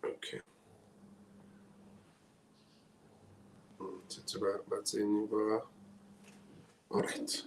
Okay. That's in. All right.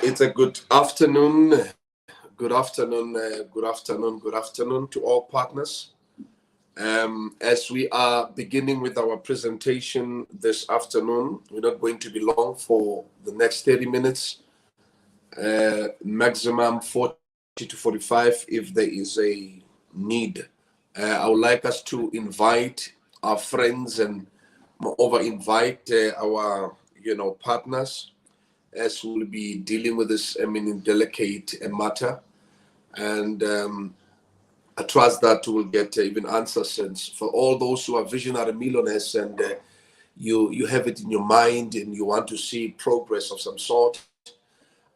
It's a good afternoon. Good afternoon. Good afternoon. Good afternoon to all partners. As we are beginning with our presentation this afternoon, we're not going to be long for the next 30 minutes, maximum 40 to 45 if there is a need. I would like us to invite our friends and moreover invite our partners as we'll be dealing with this delicate matter. And I trust that we'll get even answers. And for all those who are visionary millionaires and you have it in your mind and you want to see progress of some sort,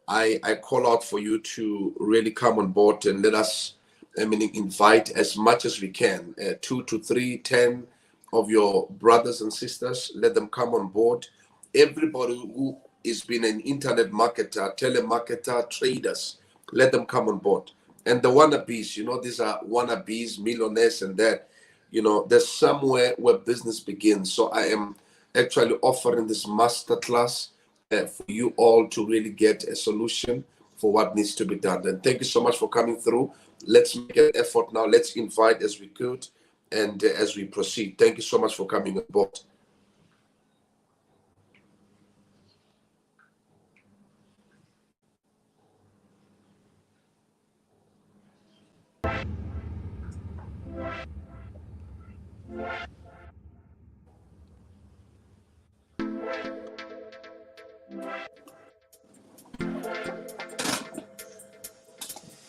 I call out for you to really come on board and let us invite as much as we can, 2 to 3, 10 of your brothers and sisters. Let them come on board. Everybody who is been an internet marketer, telemarketer, traders, let them come on board. And the wannabes, these are wannabes, millionaires, and that, there's somewhere where business begins. So I am actually offering this masterclass for you all to really get a solution for what needs to be done. And thank you so much for coming through. Let's make an effort now. Let's invite as we could and as we proceed. Thank you so much for coming on board.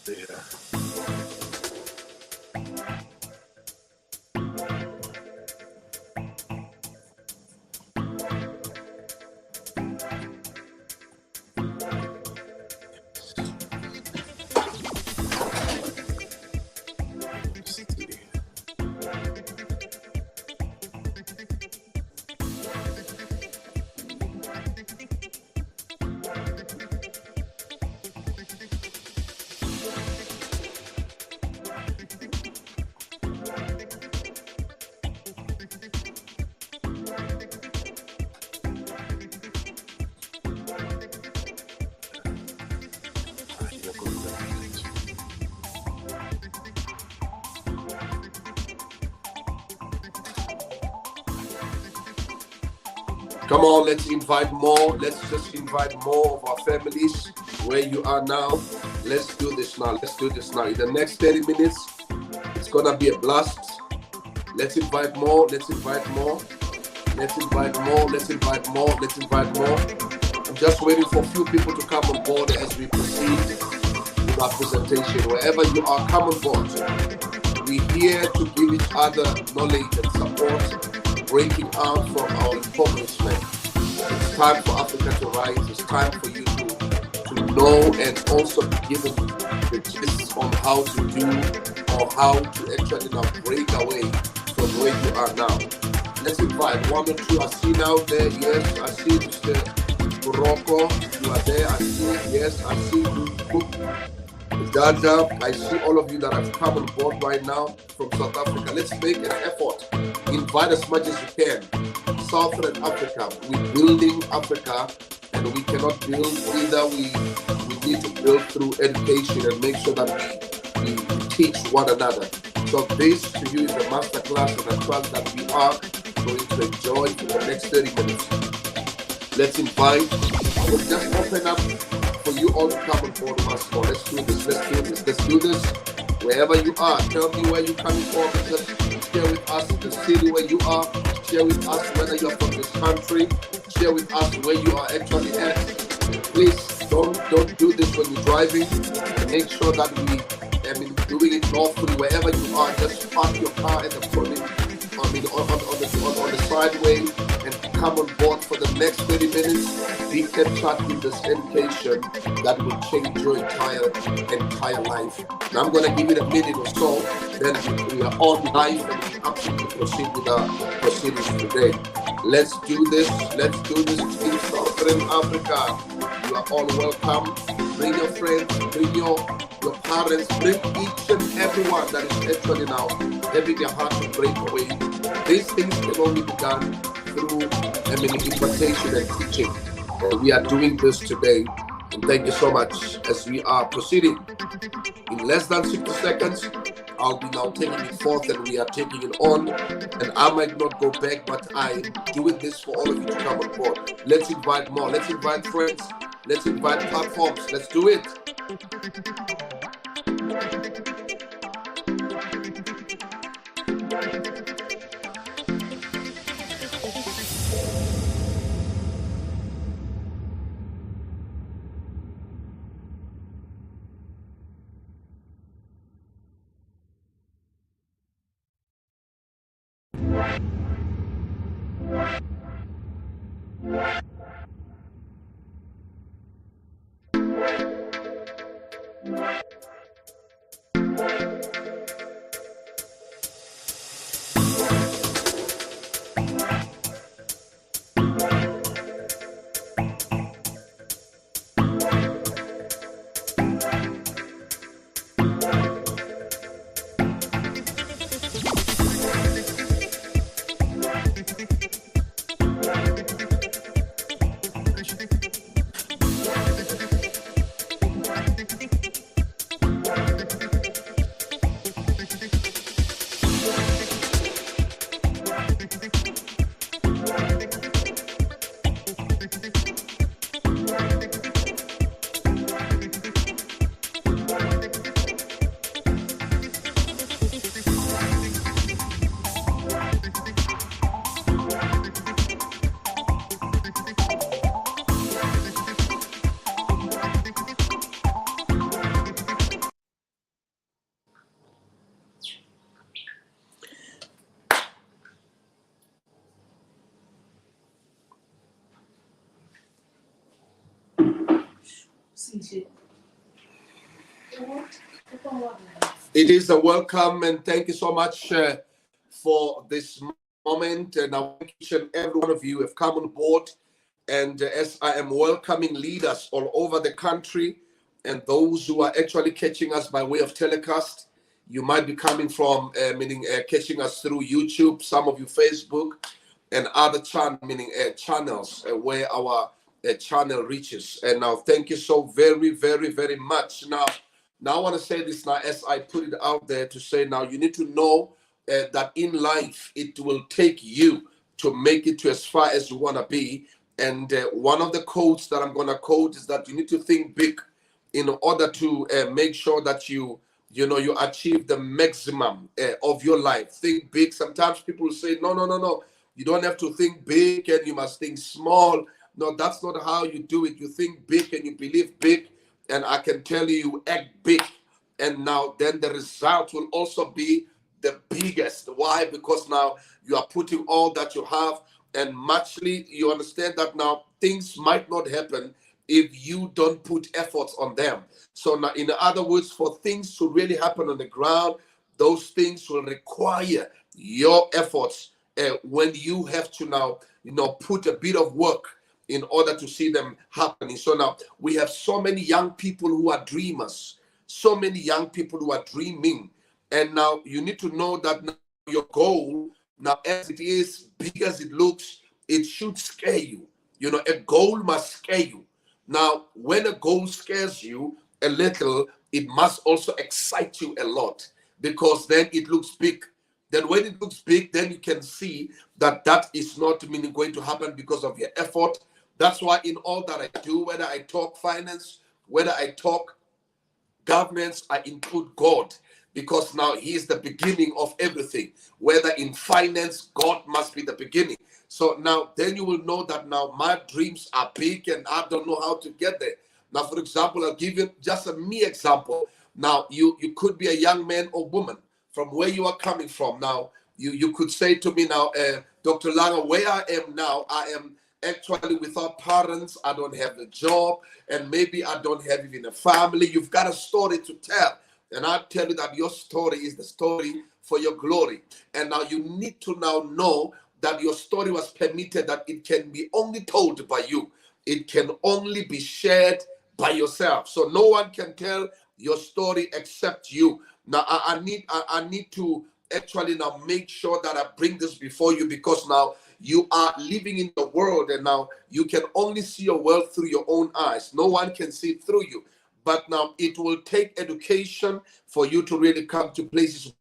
Yeah. Come on, let's invite more. Let's just invite more of our families where you are now. Let's do this now. Let's do this now. In the next 30 minutes, it's gonna be a blast. Let's invite more. Let's invite more. Let's invite more. Let's invite more. Let's invite more. I'm just waiting for a few people to come on board as we proceed with our presentation. Wherever you are, come on board. We're here to give each other knowledge and support, breaking out from our impoverishment. It's time for Africa to rise. It's time for you to know and also be given the gist on how to do or how to actually now break away from where you are now. Let's invite one or two. I see now there. Yes, I see Mr. Morocco. You are there. I see. Yes, I see you. Dada, I see all of you that have come on board right now from South Africa. Let's make an effort. Invite as much as you can. Southern Africa, we're building Africa, and we cannot build either. We need to build through education and make sure that we teach one another. So this to you is a masterclass, and I trust that we are going to enjoy for the next 30 minutes. Let's invite. I will just open up for you all to come on board with us. Let's do this. Let's do this. Let's do this. Wherever you are, tell me where you're coming from. Just share with us the city where you are. Share with us whether you're from this country. Share with us where you are actually at. Please don't do this when you're driving. Make sure that doing it lawfully wherever you are. Just park your car in the front, on the sideway, and come on board for the next 30 minutes. Be captured in this education that will change your entire life. Now I'm going to give it a minute or so, then we are on live and we absolutely proceed with our proceedings today. Let's do this. Let's do this in Southern Africa. You are all welcome. Bring your friends, bring your parents, bring each and everyone that is actually now having their heart to break away. These things can only be done through impartation and teaching. We are doing this today, and thank you so much as we are proceeding. In less than 60 seconds, I'll be now taking it forth and we are taking it on. And I might not go back, but I'm doing this for all of you to come on board. Let's invite more. Let's invite friends. Let's invite platforms. Let's do it. It is a welcome, and thank you so much for this moment. And I thank each and every one of you have come on board. And as I am welcoming leaders all over the country and those who are actually catching us by way of telecast, you might be coming from, catching us through YouTube, some of you Facebook, and other channels where our channel reaches. And now, thank you so very, very, very much. Now I want to say this now as I put it out there to say now you need to know that in life it will take you to make it to as far as you want to be. And one of the quotes that I'm going to quote is that you need to think big in order to make sure that you achieve the maximum of your life. Think big. Sometimes people say, no, no, no, no, you don't have to think big and you must think small. No, that's not how you do it. You think big and you believe big, and I can tell you, you act big, and now then the result will also be the biggest. Why? Because now you are putting all that you have, and muchly you understand that now things might not happen if you don't put efforts on them. So now, in other words, for things to really happen on the ground, those things will require your efforts when you have to now, put a bit of work in order to see them happening. So now we have so many young people who are dreamers, so many young people who are dreaming. And now you need to know that now your goal, now as it is, big as it looks, it should scare you. A goal must scare you. Now, when a goal scares you a little, it must also excite you a lot, because then it looks big. Then when it looks big, then you can see that that is not meaning going to happen because of your effort. That's why in all that I do, whether I talk finance, whether I talk governance, I include God, because now He is the beginning of everything. Whether in finance, God must be the beginning. So now then you will know that now my dreams are big and I don't know how to get there. Now, for example, I'll give you just a me example. Now, you could be a young man or woman from where you are coming from. Now, you could say to me now, Dr. Langa, where I am now, I am actually without parents. I don't have a job, and maybe I don't have even a family. You've got a story to tell, and I tell you that your story is the story for your glory. And now you need to now know that your story was permitted, that it can be only told by you. It can only be shared by yourself. So no one can tell your story except you. Now I need to actually now make sure that I bring this before you, because now you are living in the world, and now you can only see your world through your own eyes. No one can see through you. But now it will take education for you to really come to places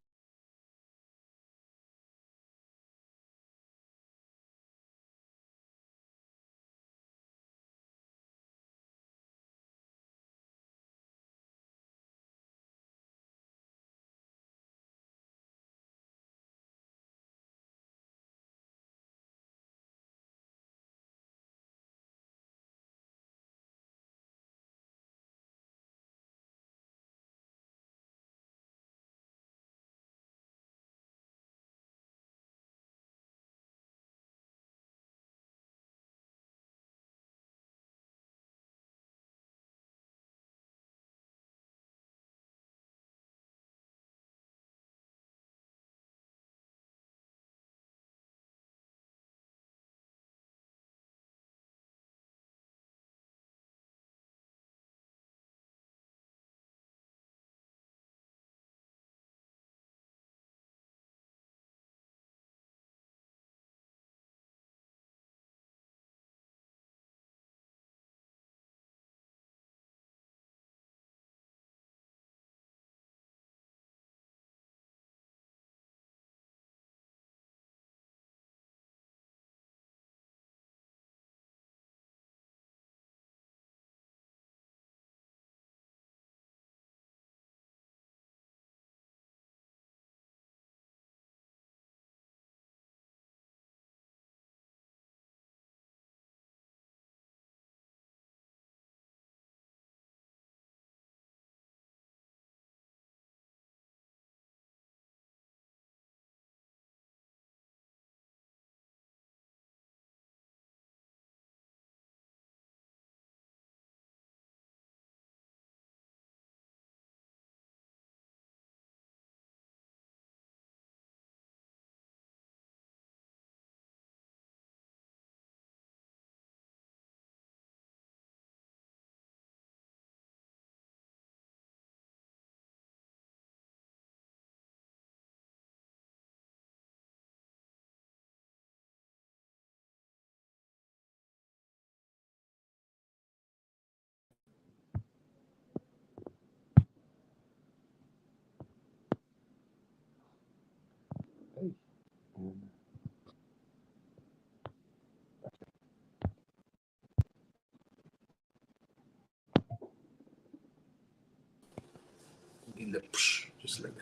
just like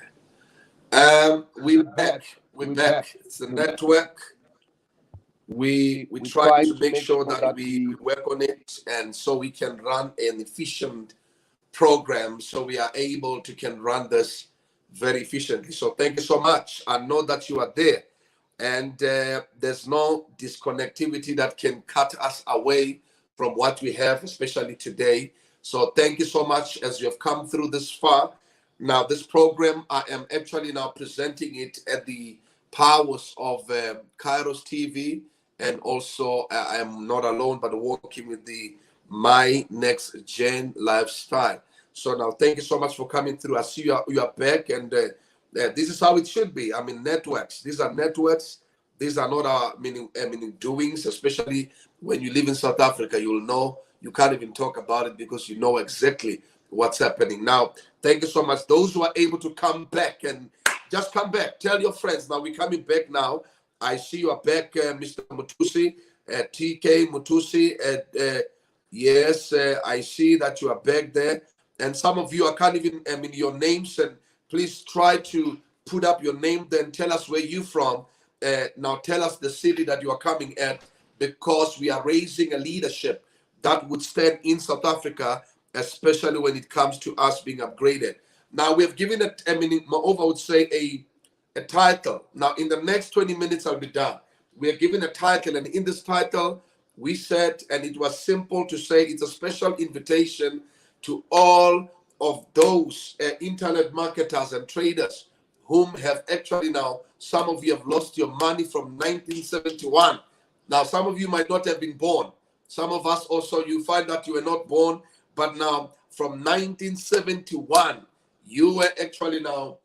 that. We're back. We're back. It's the network. We try to make sure that we work on it, and so we can run an efficient program, so we are able to can run this very efficiently. So thank you so much. I know that you are there, and there's no disconnectivity that can cut us away from what we have, especially today. So thank you so much as you have come through this far. Now, this program, I am actually now presenting it at the powers of Kairos TV, and also I am not alone, but working with the My Next Gen Lifestyle. So now, thank you so much for coming through. I see you are back, and this is how it should be. I mean, networks. These are networks. These are not our meaning doings, especially when you live in South Africa. You will know. You can't even talk about it because you know exactly what's happening. Now, thank you so much. Those who are able to come back, and just come back. Tell your friends. Now, we're coming back now. I see you are back, Mr. Mutusi, TK Mutusi. Yes, I see that you are back there. And some of you, I can't even, your names. And please try to put up your name, then tell us where you're from. Now tell us the city that you are coming at, because we are raising a leadership that would stand in South Africa, especially when it comes to us being upgraded. Now we have given it, moreover, I would say a title. Now in the next 20 minutes, I'll be done. We are given a title, and in this title, we said, and it was simple to say, it's a special invitation to all of those internet marketers and traders whom have actually now, some of you have lost your money from 1971. Now, some of you might not have been born. Some of us also, you find that you were not born, but now from 1971, you were actually now,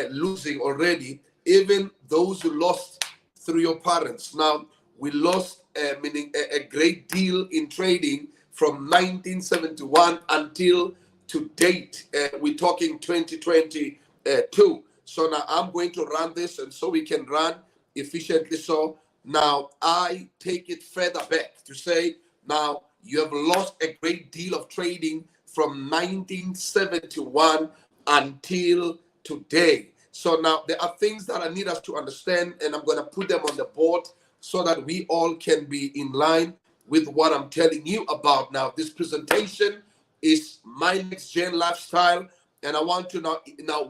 losing already, even those who lost through your parents. Now, we lost, a great deal in trading from 1971 until to date. We're talking 2022. So now I'm going to run this, and so we can run efficiently. So now I take it further back to say, now you have lost a great deal of trading from 1971 until today. So now there are things that I need us to understand, and I'm going to put them on the board so that we all can be in line with what I'm telling you about. Now, this presentation is My Next Gen Lifestyle, and I want to now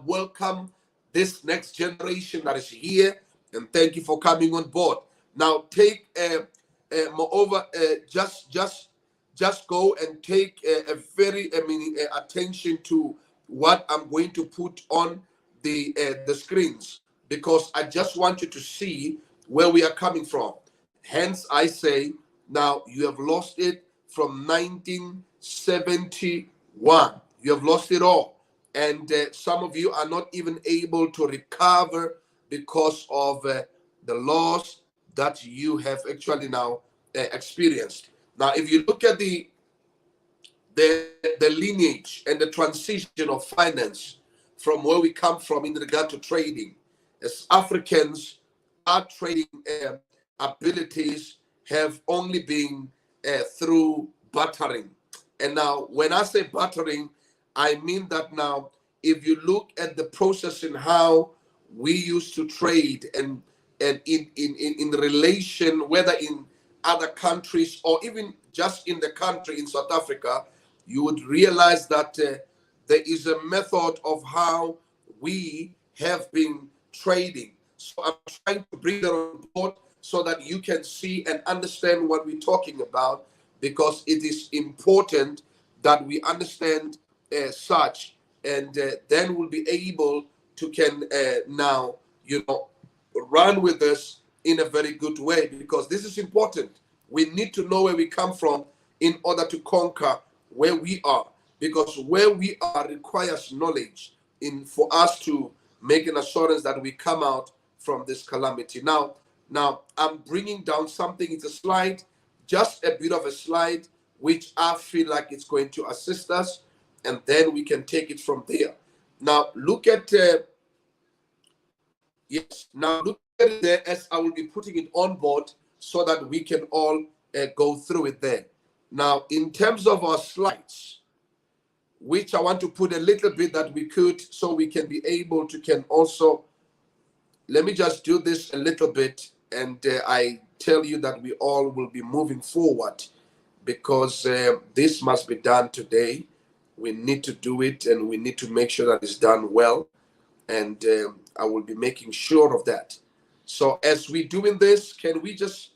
welcome this next generation that is here, and thank you for coming on board. Now, take moreover, just go and take a very attention to what I'm going to put on the screens, because I just want you to see where we are coming from. Hence, I say, now you have lost it from 1971. You have lost it all. And some of you are not even able to recover because of the loss that you have actually now experienced. Now, if you look at the lineage and the transition of finance from where we come from in regard to trading, as Africans, our trading abilities have only been through bartering. And now, when I say bartering, I mean that now, if you look at the process in how we used to trade, and in relation, whether in other countries or even just in the country, in South Africa, you would realize that there is a method of how we have been trading. So I'm trying to bring that on board so that you can see and understand what we're talking about, because it is important that we understand such, and then we'll be able to can now, run with this in a very good way, because this is important. We need to know where we come from in order to conquer where we are, because where we are requires knowledge for us to make an assurance that we come out from this calamity. Now I'm bringing down something. It's a slide, just a bit of a slide, which I feel like it's going to assist us, and then we can take it from there. Now look at now look at it there, as I will be putting it on board so that we can all go through it there. Now, in terms of our slides, which I want to put a little bit that we could, so we can be able to can also, let me just do this a little bit, and I tell you that we all will be moving forward, because this must be done today. We need to do it, and we need to make sure that it's done well, and I will be making sure of that. So as we're doing this, can we just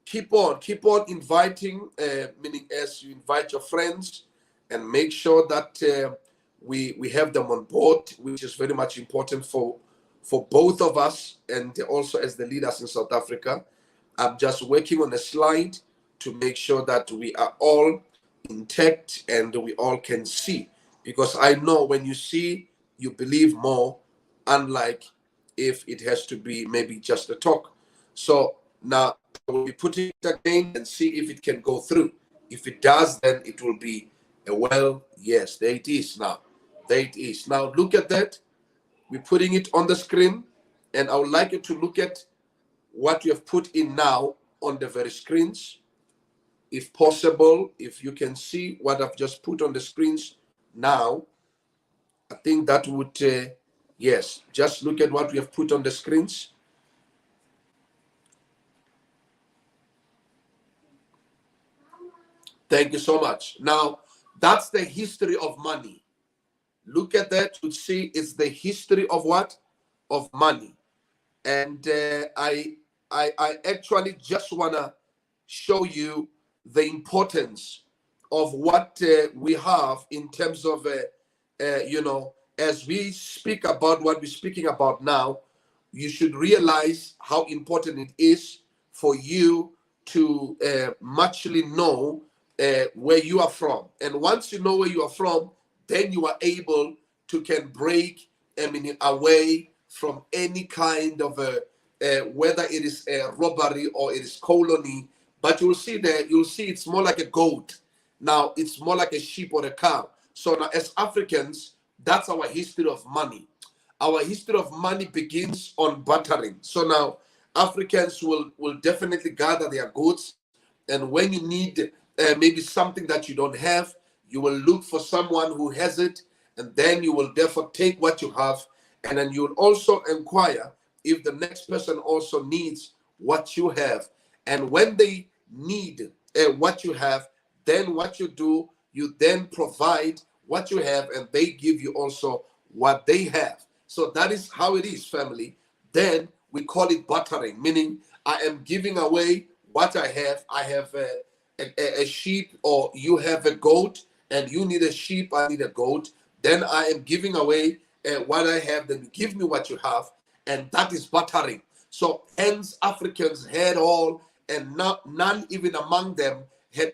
keep on inviting, meaning as you invite your friends, and make sure that we have them on board, which is very much important for both of us, and also as the leaders in South Africa. I'm just working on a slide to make sure that we are all intact and we all can see, because I know when you see, you believe more, unlike if it has to be maybe just a talk. So now we'll be putting it again and see if it can go through. If it does, then it will be a well, yes, there it is now. There it is. Now look at that. We're putting it on the screen, and I would like you to look at what you have put in now on the very screens. If possible, if you can see what I've just put on the screens now, I think that would, yes, just look at what we have put on the screens. Thank you so much. Now, that's the history of money. Look at that. You see, it's the history of what? Of money. And I actually just want to show you the importance of what we have in terms of, as we speak about what we're speaking about now, you should realize how important it is for you to muchly know where you are from. And once you know where you are from, then you are able to can break, away from any kind of whether it is a robbery or it is colony. But you'll see there, you'll see it's more like a goat. Now it's more like a sheep or a cow. So now as Africans, that's our history of money. Our history of money begins on bartering. So now Africans will definitely gather their goods, and when you need maybe something that you don't have, you will look for someone who has it, and then you will therefore take what you have, and then you will also inquire if the next person also needs what you have. And when they need what you have, then what you do, you then provide what you have, and they give you also what they have. So that is how it is, family. Then we call it bartering, meaning I am giving away what I have. I have a sheep, or you have a goat, and you need a sheep, I need a goat. Then I am giving away what I have, then you give me what you have, and that is bartering. So hence Africans had all, and none even among them had,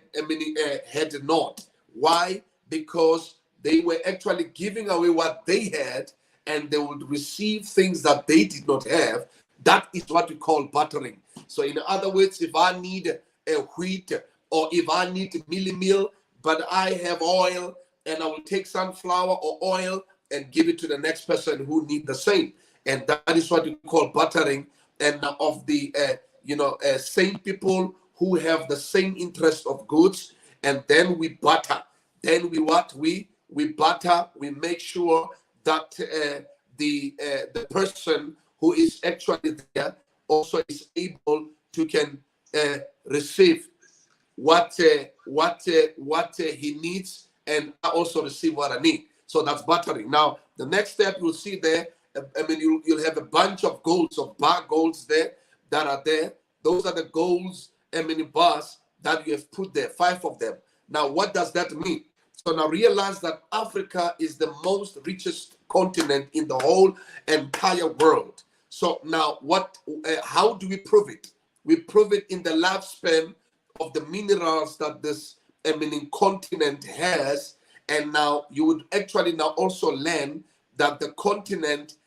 had not. Why? Because they were actually giving away what they had, and they would receive things that they did not have. That is what we call bartering. So in other words, if I need a wheat, or if I need meal, but I have oil, and I will take sunflower or oil and give it to the next person who need the same. And that is what we call bartering. And of the same people who have the same interest of goods, and then we barter. Then we barter. We make sure that the person who is actually there also is able to can receive what he needs, and I also receive what I need. So that's bartering. Now the next step you'll see there, you'll have a bunch of golds, of bar golds there that are there. Those are the golds, bars that you have put there, 5 of them. Now what does that mean? So now realize that Africa is the most richest continent in the whole entire world. So now how do we prove it? We prove it in the lifespan of the minerals that this continent has. And now you would actually now also learn that the continent,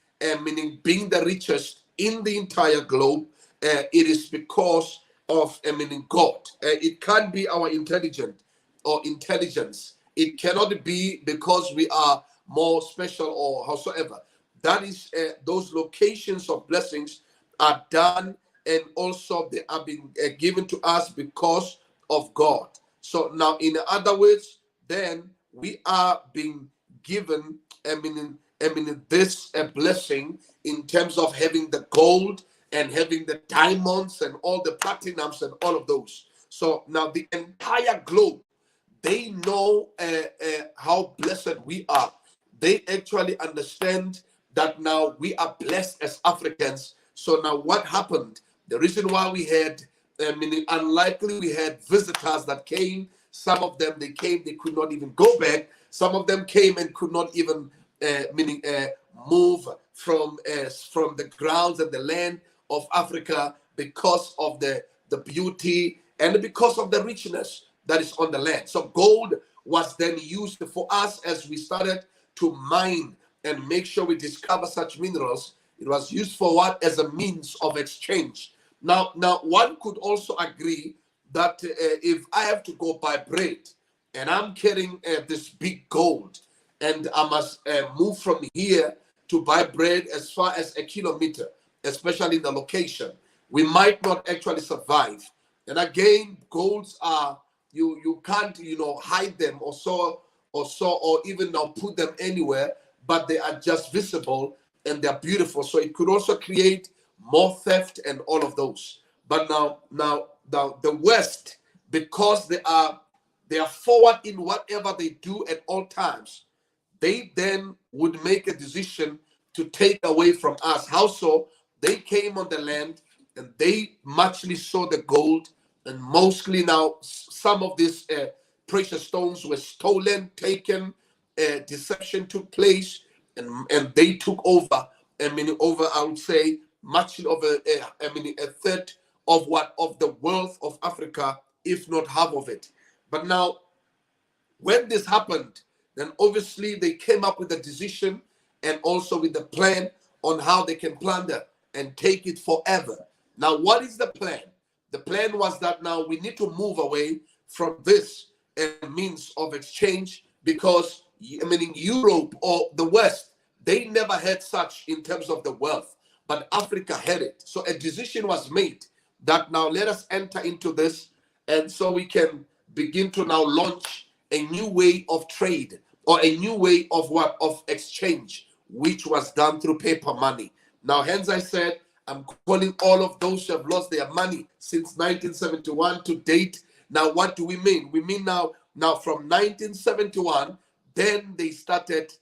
meaning being the richest in the entire globe, it is because of God. It can't be our intelligence. It cannot be because we are more special or howsoever. That is, those locations of blessings are done, and also they are being given to us because of God. So now, in other words, then we are being given, this a blessing in terms of having the gold and having the diamonds and all the platinums and all of those. So now the entire globe, they know how blessed we are. They actually understand that now we are blessed as Africans. So now what happened? The reason why we had, meaning unlikely, we had visitors that came. Some of them, they came, they could not even go back. Some of them came and could not even, move from the grounds and the land of Africa because of the beauty and because of the richness that is on the land. So gold was then used for us as we started to mine and make sure we discover such minerals. It was used for what? As a means of exchange. Now one could also agree that if I have to go buy bread and I'm carrying this big gold and I must move from here to buy bread as far as a kilometer, especially in the location, we might not actually survive. And again, golds are, you can't hide them or even now put them anywhere, but they are just visible and they're beautiful. So it could also create more theft and all of those. But now the West, because they are forward in whatever they do at all times, they then would make a decision to take away from us. How so? They came on the land and they muchly saw the gold, and mostly now some of these precious stones were stolen, taken, deception took place, and they took over. I would say much of a third of the wealth of Africa, if not half of it. But now, when this happened, then obviously they came up with a decision and also with the plan on how they can plunder and take it forever. Now, what is the plan? The plan was that now we need to move away from this means of exchange, because Europe or the West, they never had such in terms of the wealth, but Africa had it. So a decision was made that now let us enter into this, and so we can begin to now launch a new way of trade, or a new way of exchange, which was done through paper money. Now, hence I said, I'm calling all of those who have lost their money since 1971 to date. Now, what do we mean? We mean now from 1971, then they started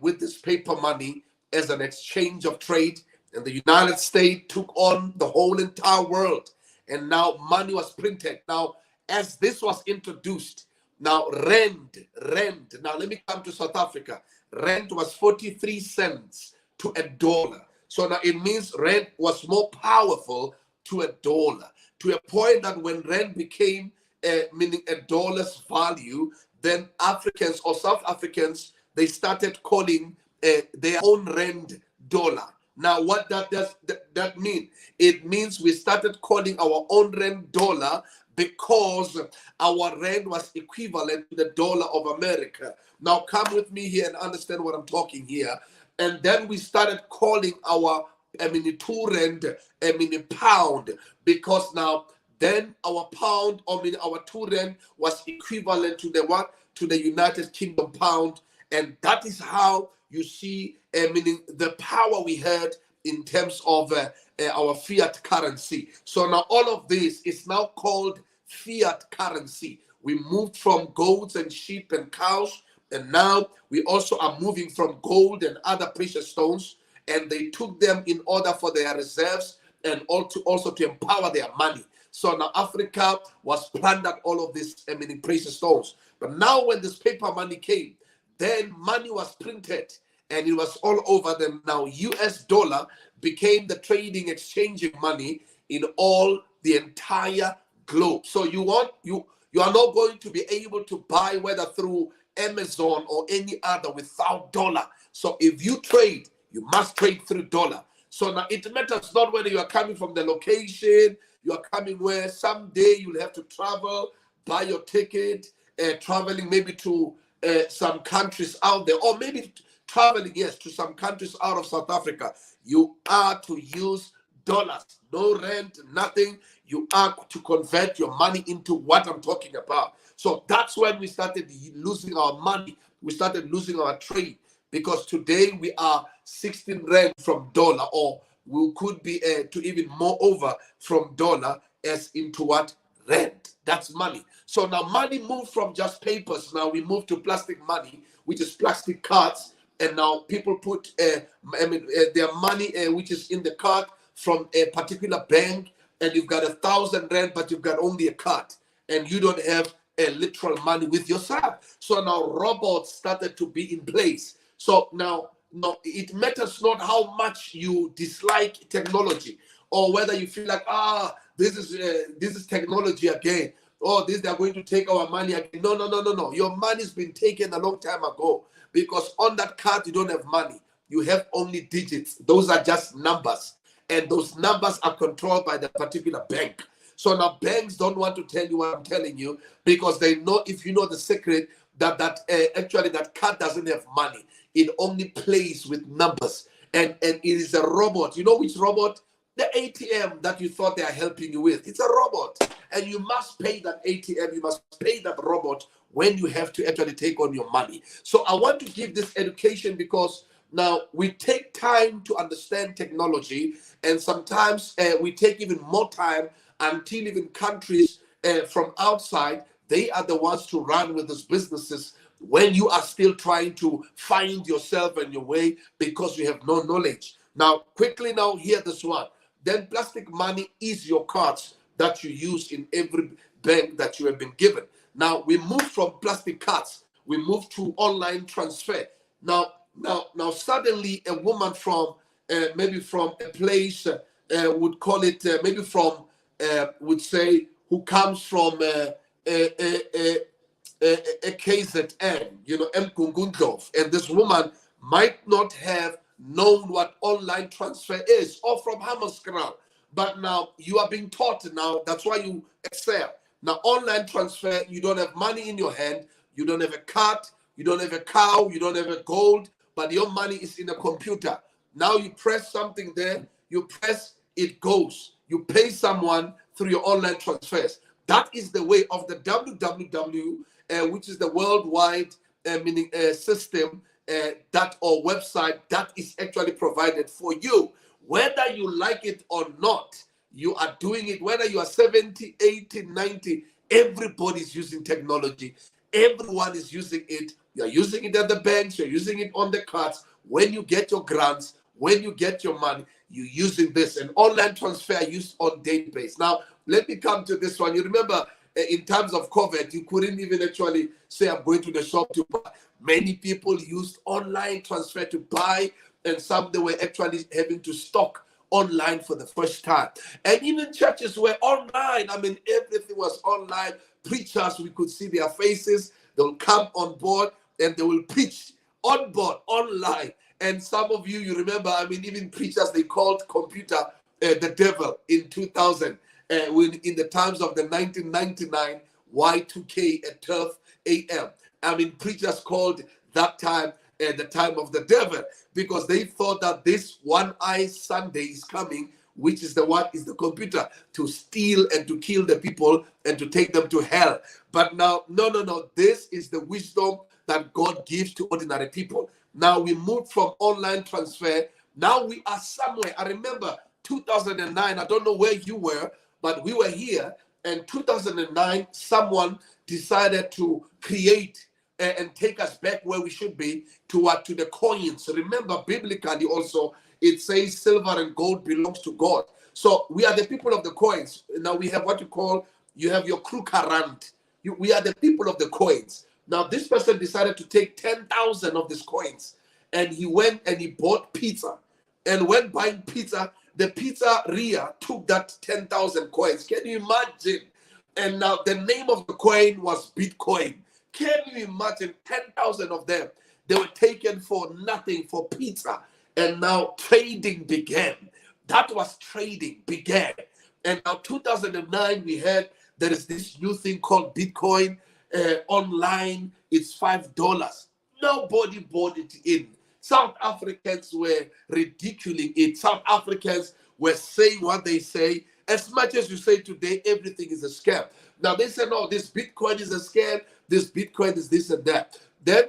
with this paper money as an exchange of trade, and the United States took on the whole entire world, and now money was printed. Now, as this was introduced, now rand. Now let me come to South Africa. Rand was 43 cents to $1. So now it means rand was more powerful to $1, to a point that when rand became meaning $1's value, then Africans or South Africans, they started calling their own rand dollar. Now, what does that mean? It means we started calling our own rand dollar because our rand was equivalent to the dollar of America. Now, come with me here and understand what I'm talking here. And then we started calling our 2 rand pound, because now then our pound, our 2 rand was equivalent to the what? To the United Kingdom pound. And that is how you see the power we had in terms of our fiat currency. So now all of this is now called fiat currency. We moved from goats and sheep and cows, and now we also are moving from gold and other precious stones, and they took them in order for their reserves and also to empower their money. So now Africa was plundered all of these precious stones. But now when this paper money came, then money was printed and it was all over them. Now US dollar became the trading exchanging money in all the entire globe. So you are not going to be able to buy whether through Amazon or any other without dollar. So if you trade, you must trade through dollar. So now it matters not whether you are coming from the location, you are coming where someday you'll have to travel, buy your ticket, traveling maybe to some countries out there, or maybe traveling, yes, to some countries out of South Africa. You are to use dollars, no rent, nothing. You are to convert your money into what I'm talking about. So that's when we started losing our money. We started losing our trade, because today we are 16 rand from dollar, or we could be to even more over from dollar as into what? Rent. That's money. So now money moved from just papers. Now we move to plastic money, which is plastic cards. And now people put their money, which is in the card from a particular bank, and you've got 1,000 rand, but you've got only a card, and you don't have a literal money with yourself. So now robots started to be in place. So now, no, it matters not how much you dislike technology, or whether you feel like, this is technology again. Oh, this, they're going to take our money again. No, no, no, no, no. Your money's been taken a long time ago, because on that card you don't have money. You have only digits. Those are just numbers, and those numbers are controlled by the particular bank. So now banks don't want to tell you what I'm telling you, because they know, if you know the secret, that actually that card doesn't have money. It only plays with numbers, and it is a robot. You know which robot? The ATM that you thought they are helping you with. It's a robot, and you must pay that ATM. You must pay that robot when you have to actually take on your money. So I want to give this education, because now we take time to understand technology, and sometimes we take even more time until even countries from outside, they are the ones to run with these businesses, when you are still trying to find yourself and your way, because you have no knowledge. Now, quickly now, hear this one. Then plastic money is your cards that you use in every bank that you have been given. Now, we move from plastic cards, we move to online transfer. Now, suddenly a woman from maybe from a place would call it maybe from would say, who comes from KZN, Mkungundorf, and this woman might not have known what online transfer is, or from Hammerskral, but now you are being taught now. That's why you excel. Now, online transfer, you don't have money in your hand, you don't have a card, you don't have a cow, you don't have a gold, but your money is in a computer. Now you press something there, you press, it goes. You pay someone through your online transfers. That is the way of the www, which is the worldwide system that or website that is actually provided for you. Whether you like it or not, you are doing it. Whether you are 70, 80, 90, everybody's using technology. Everyone is using it. You're using it at the banks. You're using it on the cards. When you get your grants, when you get your money, you're using this. And online transfer used on daily basis. Now, let me come to this one. You remember in times of COVID, you couldn't even actually say, I'm going to the shop to buy. Many people used online transfer to buy, and some they were actually having to stock online for the first time. And even churches were online. I mean, everything was online. Preachers, we could see their faces. They'll come on board and they will preach on board, online. And some of you, you remember, I mean, even preachers, they called computer the devil in 2000, when in the times of the 1999 Y2K at 12 a.m. I mean, preachers called that time the time of the devil, because they thought that this one-eye Sunday is coming, which is the computer, to steal and to kill the people and to take them to hell. But now, no. This is the wisdom that God gives to ordinary people. Now we moved from online transfer. Now we are somewhere. I remember 2009. I don't know where you were, but we were here. And 2009, someone decided to create and take us back where we should be, to the coins. Remember, biblically also, it says silver and gold belongs to God. So we are the people of the coins. Now we have what you have your krukarand. We are the people of the coins. Now this person decided to take 10,000 of these coins, and he went and he bought pizza. And when buying pizza, the pizzeria took that 10,000 coins. Can you imagine? And now the name of the coin was Bitcoin. Can you imagine 10,000 of them? They were taken for nothing, for pizza. And now trading began. That was trading began. And now 2009, we had, there is this new thing called Bitcoin online. It's $5. Nobody bought it in. South Africans were ridiculing it. South Africans were saying what they say. As much as you say today, everything is a scam. Now they say, no, this Bitcoin is a scam, this Bitcoin is this and that. Then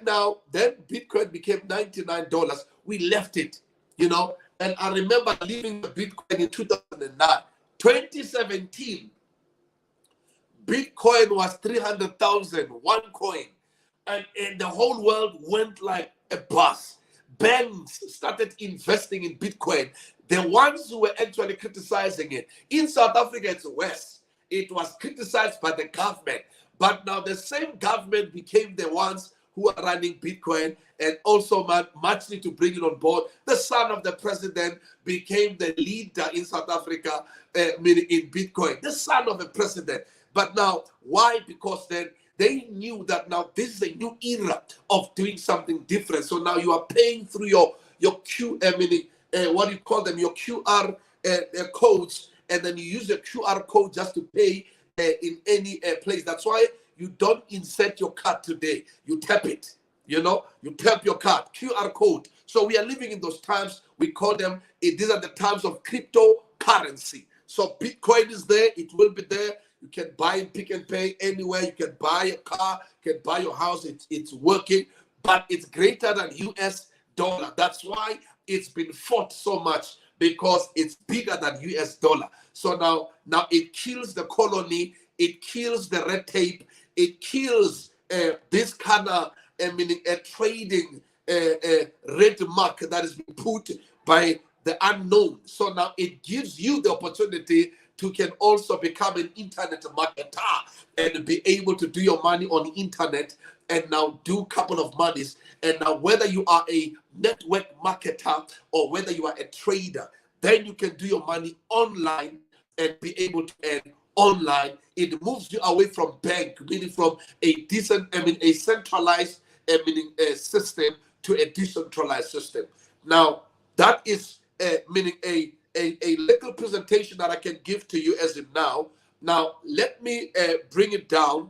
Bitcoin became $99. We left it, you know. And I remember leaving the Bitcoin in 2009. 2017, Bitcoin was 300,000, one coin. And the whole world went like a bus. Banks started investing in Bitcoin. The ones who were actually criticizing it. In South Africa, it's worse. It was criticized by the government. But now the same government became the ones who are running Bitcoin, and also muchly to bring it on board. The son of the president became the leader in South Africa, meaning in Bitcoin. The son of the president. But now, why? Because then they knew that now this is a new era of doing something different. So now you are paying through your what do you call them? Your QR codes, and then you use your QR code just to pay in any place. That's why you don't insert your card today. You tap it. You know, you tap your card, QR code. So we are living in those times. We call them, these are the times of cryptocurrency. So Bitcoin is there. It will be there. You can buy and Pick n Pay anywhere. You can buy a car. You can buy your house. It's working. But it's greater than US dollar. That's why it's been fought so much, because it's bigger than US dollar. So now it kills the colony. It kills the red tape. It kills this kind of trading red mark that is being put by the unknown. So now it gives you the opportunity to can also become an internet marketer and be able to do your money on the internet, and now do a couple of monies. And now whether you are a network marketer or whether you are a trader, then you can do your money online and be able to earn online. It moves you away from bank, meaning from a centralized system to a decentralized system. Now that is meaning a little presentation that I can give to you as of now. Now let me bring it down.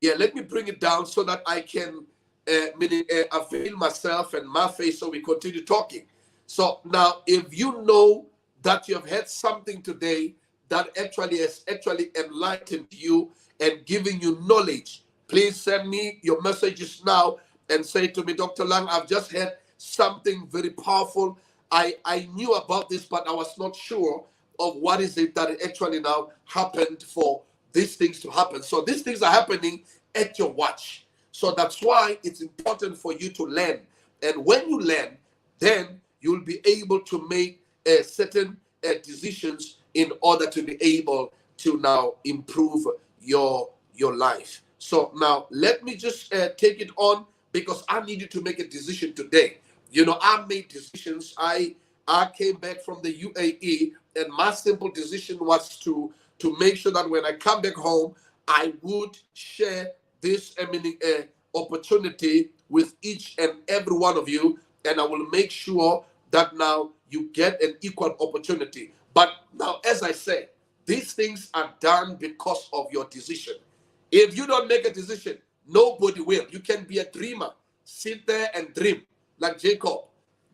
Yeah, let me bring it down so that I can avail myself and my face, so we continue talking. So now, if you know that you have had something today that has enlightened you and giving you knowledge, please send me your messages now and say to me, Dr. Lang, I've just had something very powerful. I knew about this, but I was not sure of what is it that it actually now happened for these things to happen. So these things are happening at your watch. So that's why it's important for you to learn. And when you learn, then you'll be able to make certain decisions in order to be able to now improve your life. So now let me just take it on, because I needed to make a decision today. You know, I made decisions. I came back from the UAE, and my simple decision was to make sure that when I come back home, I would share this opportunity with each and every one of you, and I will make sure that now you get an equal opportunity. But now, as I say, these things are done because of your decision. If you don't make a decision, nobody will. You can be a dreamer, sit there and dream like Jacob,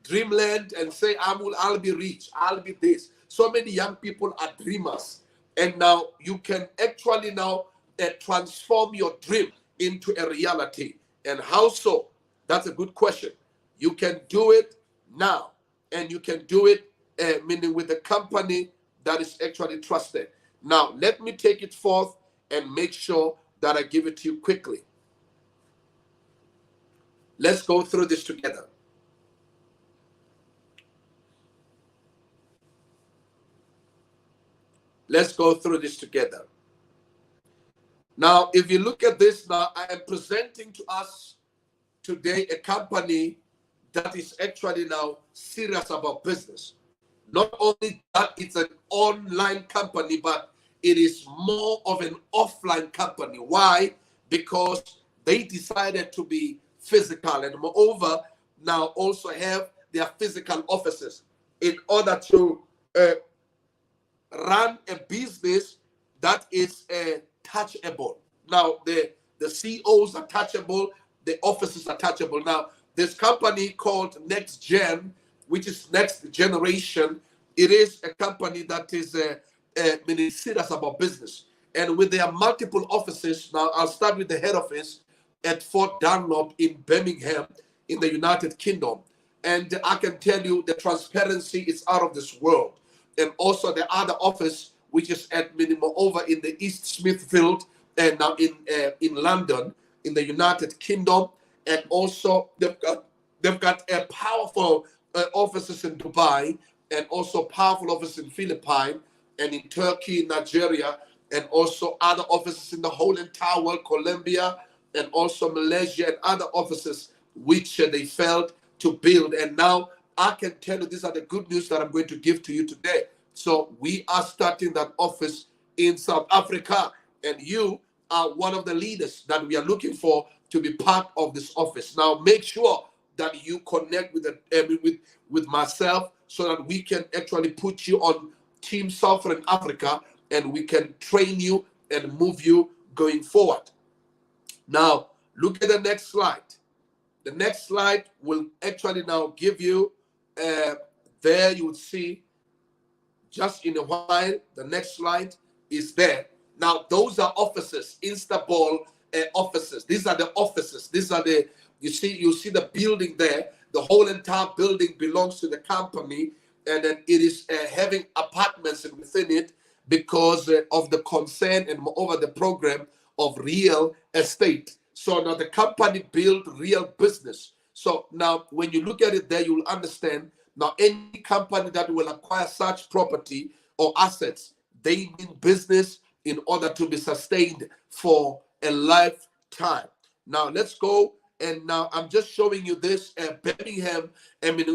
dreamland, and say, I'll be rich, I'll be this. So many young people are dreamers, and now you can actually now transform your dream into a reality. And how so? That's a good question. You can do it now, and you can do it meaning with a company that is actually trusted. Now let me take it forth and make sure that I give it to you quickly. Let's go through this together. Let's go through this together. Now, if you look at this now, I am presenting to us today a company that is actually now serious about business. Not only that, it's an online company, but it is more of an offline company. Why? Because they decided to be physical, and moreover, now also have their physical offices in order to run a business that is touchable. Now, the CEOs are touchable, the offices are touchable. Now, this company called Next Gen, which is next generation, it is a company that is meaning serious about business. And with their multiple offices, now I'll start with the head office at Fort Dunlop in Birmingham in the United Kingdom. And I can tell you the transparency is out of this world. And also the other office, which is at minimum over in the East Smithfield and now in London, in the United Kingdom. And also they've got a powerful offices in Dubai, and also powerful offices in Philippines and in Turkey, Nigeria, and also other offices in the whole entire world, Colombia, and also Malaysia, and other offices which they failed to build. And now I can tell you these are the good news that I'm going to give to you today. So we are starting that office in South Africa, and you are one of the leaders that we are looking for to be part of this office. Now make sure that you connect with with myself so that we can actually put you on Team Southern Africa, and we can train you and move you going forward. Now look at the next slide. The next slide will actually now give you there you would see just in a while. The next slide is there. Now those are offices, Instaball offices. These are the offices. These are the, you see the building there. The whole entire building belongs to the company, and then it is having apartments within it because of the concern and moreover the program of real estate. So now the company built real business. So now when you look at it there, you will understand now any company that will acquire such property or assets, they need business in order to be sustained for a lifetime. Now let's go, and now I'm just showing you this Birmingham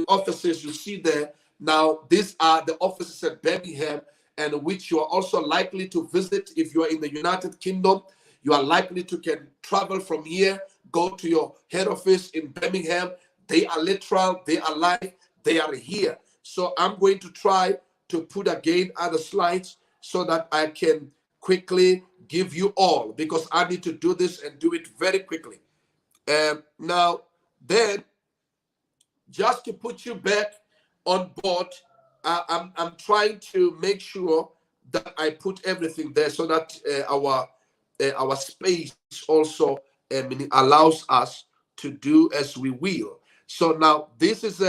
offices you see there. Now these are the offices at Birmingham, and which you are also likely to visit if you are in the United Kingdom. You are likely to can travel from here, go to your head office in Birmingham. They are literal, they are live, they are here. So I'm going to try to put again other slides so that I can quickly give you all, because I need to do this and do it very quickly. Now then, just to put you back on board, I'm trying to make sure that I put everything there so that our space also allows us to do as we will. So now this is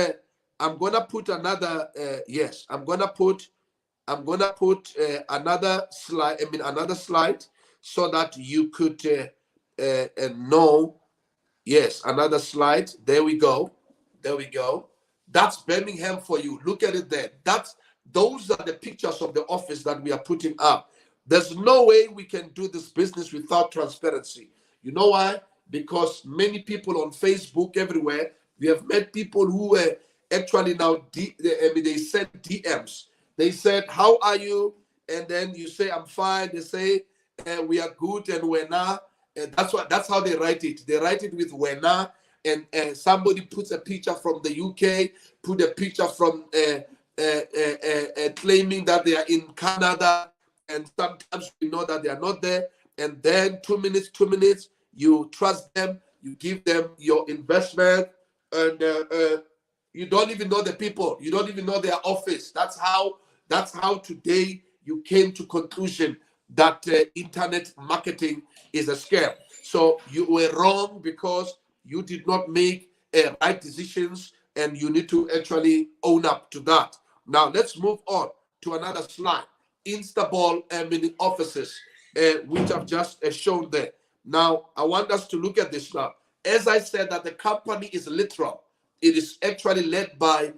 I'm gonna put another yes, I'm gonna put another slide, another slide, so that you could know. Yes, another slide. There we go. There we go. That's Birmingham for you. Look at it there. Those are the pictures of the office that we are putting up. There's no way we can do this business without transparency. You know why? Because many people on Facebook everywhere, we have met people who actually now they send DMs. They said, "How are you?" And then you say, "I'm fine." They say, "We are good," and we're not. And that's how they write it. They write it with "wena," and somebody puts a picture from the UK, put a picture from claiming that they are in Canada, and sometimes we know that they are not there. And then 2 minutes, you trust them, you give them your investment, and you don't even know the people, you don't even know their office. That's how today you came to conclusion that internet marketing is a scam. So you were wrong because you did not make right decisions, and you need to actually own up to that. Now let's move on to another slide. Instaball mini offices, which I've just shown there. Now I want us to look at this now. As I said, that the company is literal. It is actually led by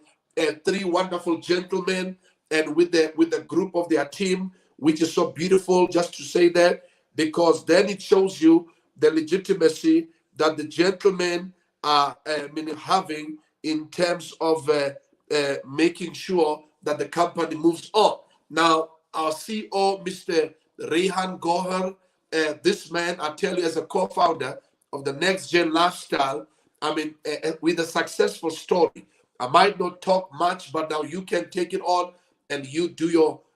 3 wonderful gentlemen, and with the group of their team, which is so beautiful, just to say that, because then it shows you the legitimacy that the gentlemen are having in terms of making sure that the company moves on. Now, our CEO, Mr. Rehan Gohar, this man, I tell you, as a co-founder of the Next Gen Lifestyle, with a successful story. I might not talk much, but now you can take it on and you do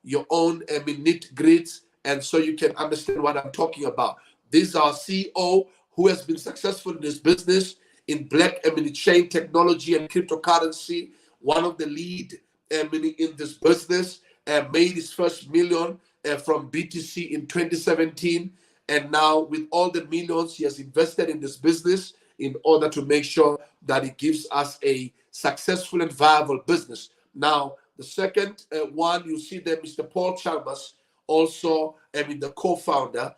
your own nit-grits, and so you can understand what I'm talking about. This is our CEO who has been successful in this business in chain technology and cryptocurrency, one of the lead meaning in this business, made his first million from BTC in 2017. And now, with all the millions he has invested in this business in order to make sure that it gives us a successful and viable business. Now, the second one, you see there, Mr. Paul Chalmers, also the co-founder,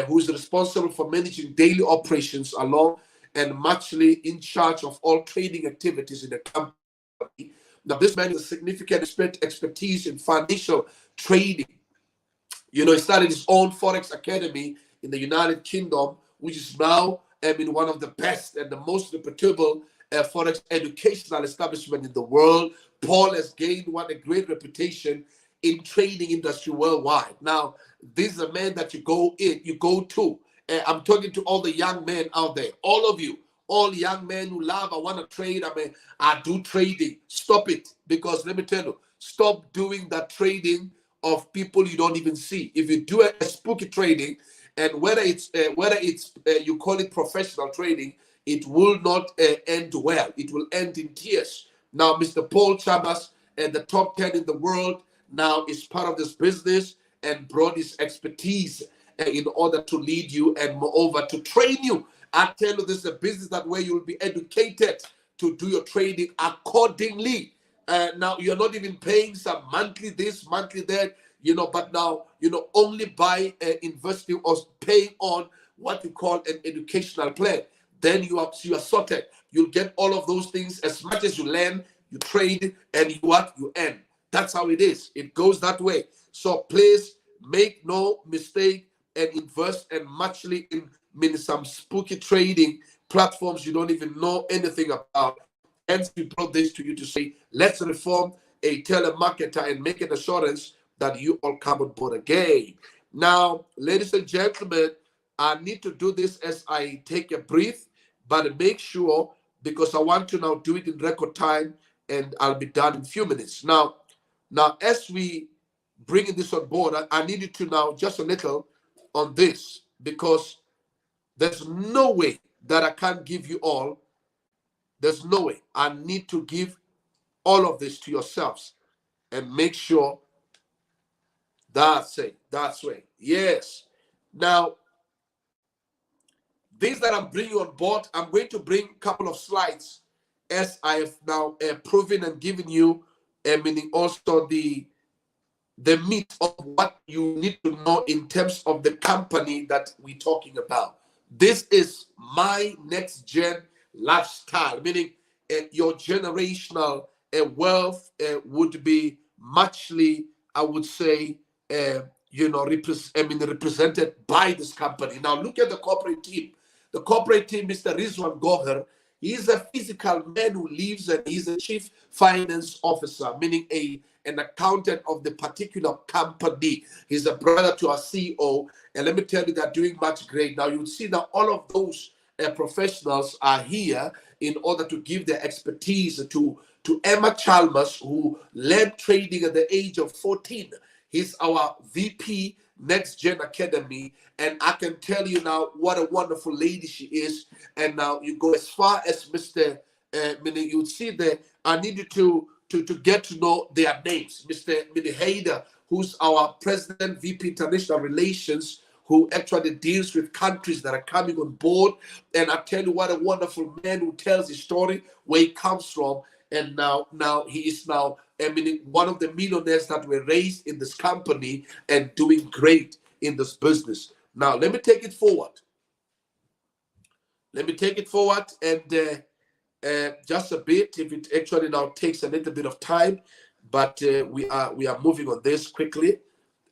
who is responsible for managing daily operations along and muchly in charge of all trading activities in the company. Now, this man has a significant expertise in financial trading. You know, he started his own Forex Academy in the United Kingdom, which is now one of the best and the most reputable Forex educational establishment in the world. Paul has gained a great reputation in trading industry worldwide. Now, this is a man that you go to. I'm talking to all the young men out there, all of you, all young men who love, I want to trade. I do trading. Stop it, because let me tell you, stop doing that trading of people you don't even see. If you do a spooky trading, and whether it's you call it professional trading, it will not end well. It will end in tears. Now, Mr. Paul Chalmers, the top 10 in the world, now is part of this business and brought his expertise in order to lead you and moreover to train you. I tell you, this is a business that where you will be educated to do your trading accordingly. Now, you're not even paying some monthly this, monthly that, but now, only by investing or paying on what you call an educational plan. Then you are sorted. You'll get all of those things as much as you learn, you trade, and you earn. That's how it is. It goes that way. So please make no mistake and invest and muchly in some spooky trading platforms you don't even know anything about. Hence, we brought this to you to say, let's reform a telemarketer and make an assurance that you all come on board again. Now, ladies and gentlemen, I need to do this as I take a breath, but make sure, because I want to now do it in record time, and I'll be done in a few minutes. Now, as we bring this on board, I need you to now just a little on this, because there's no way that I can't give you all. There's no way. I need to give all of this to yourselves and make sure that's it. That's right. Yes. Now, these that I'm bringing on board, I'm going to bring a couple of slides as I have now proven and given you, meaning also the meat of what you need to know in terms of the company that we're talking about. This is my next gen lifestyle, meaning your generational wealth would be muchly, I would say, represented by this company. Now look at the corporate team. The corporate team, Mr. Rizwan Goher, he's a physical man who lives, and he's a chief finance officer, meaning an accountant of the particular company. He's a brother to our CEO, and let me tell you, they're doing much great. Now you see that all of those professionals are here in order to give their expertise to Emma Chalmers, who led trading at the age of 14. He's our VP Next Gen Academy, and I can tell you now what a wonderful lady she is. And now you go as far as Mr. You see there. I need you to get to know their names. Mr. Hader, who's our President VP International Relations, who actually deals with countries that are coming on board. And I tell you, what a wonderful man who tells his story, where he comes from. And now he is now, one of the millionaires that were raised in this company and doing great in this business. Now, let me take it forward. And just a bit, if it actually now takes a little bit of time, but we are moving on this quickly.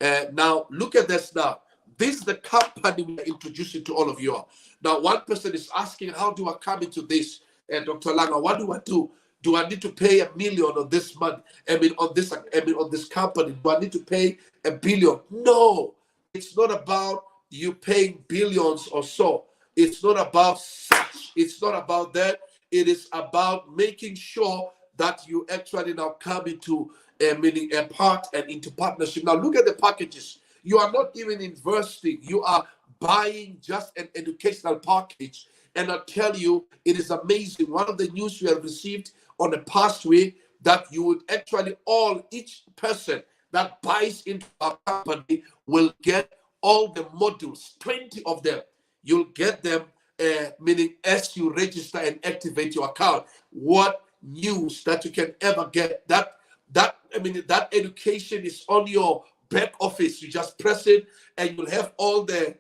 Now, look at this now. This is the company we are introducing to all of you. Now, one person is asking, how do I come into this? And Dr. Langa, what do I do? Do I need to pay $1 million on this month? On this company, do I need to pay $1 billion? No, it's not about you paying billions or so. It's not about such. It's not about that. It is about making sure that you actually now come into a part and into partnership. Now look at the packages. You are not even investing. You are buying just an educational package. And I tell you, it is amazing. One of the news we have received on the past week, that you would actually each person that buys into our company will get all the modules, 20 of them. You'll get them, meaning as you register and activate your account, what news that you can ever get. That education is on your back office. You just press it and you'll have all the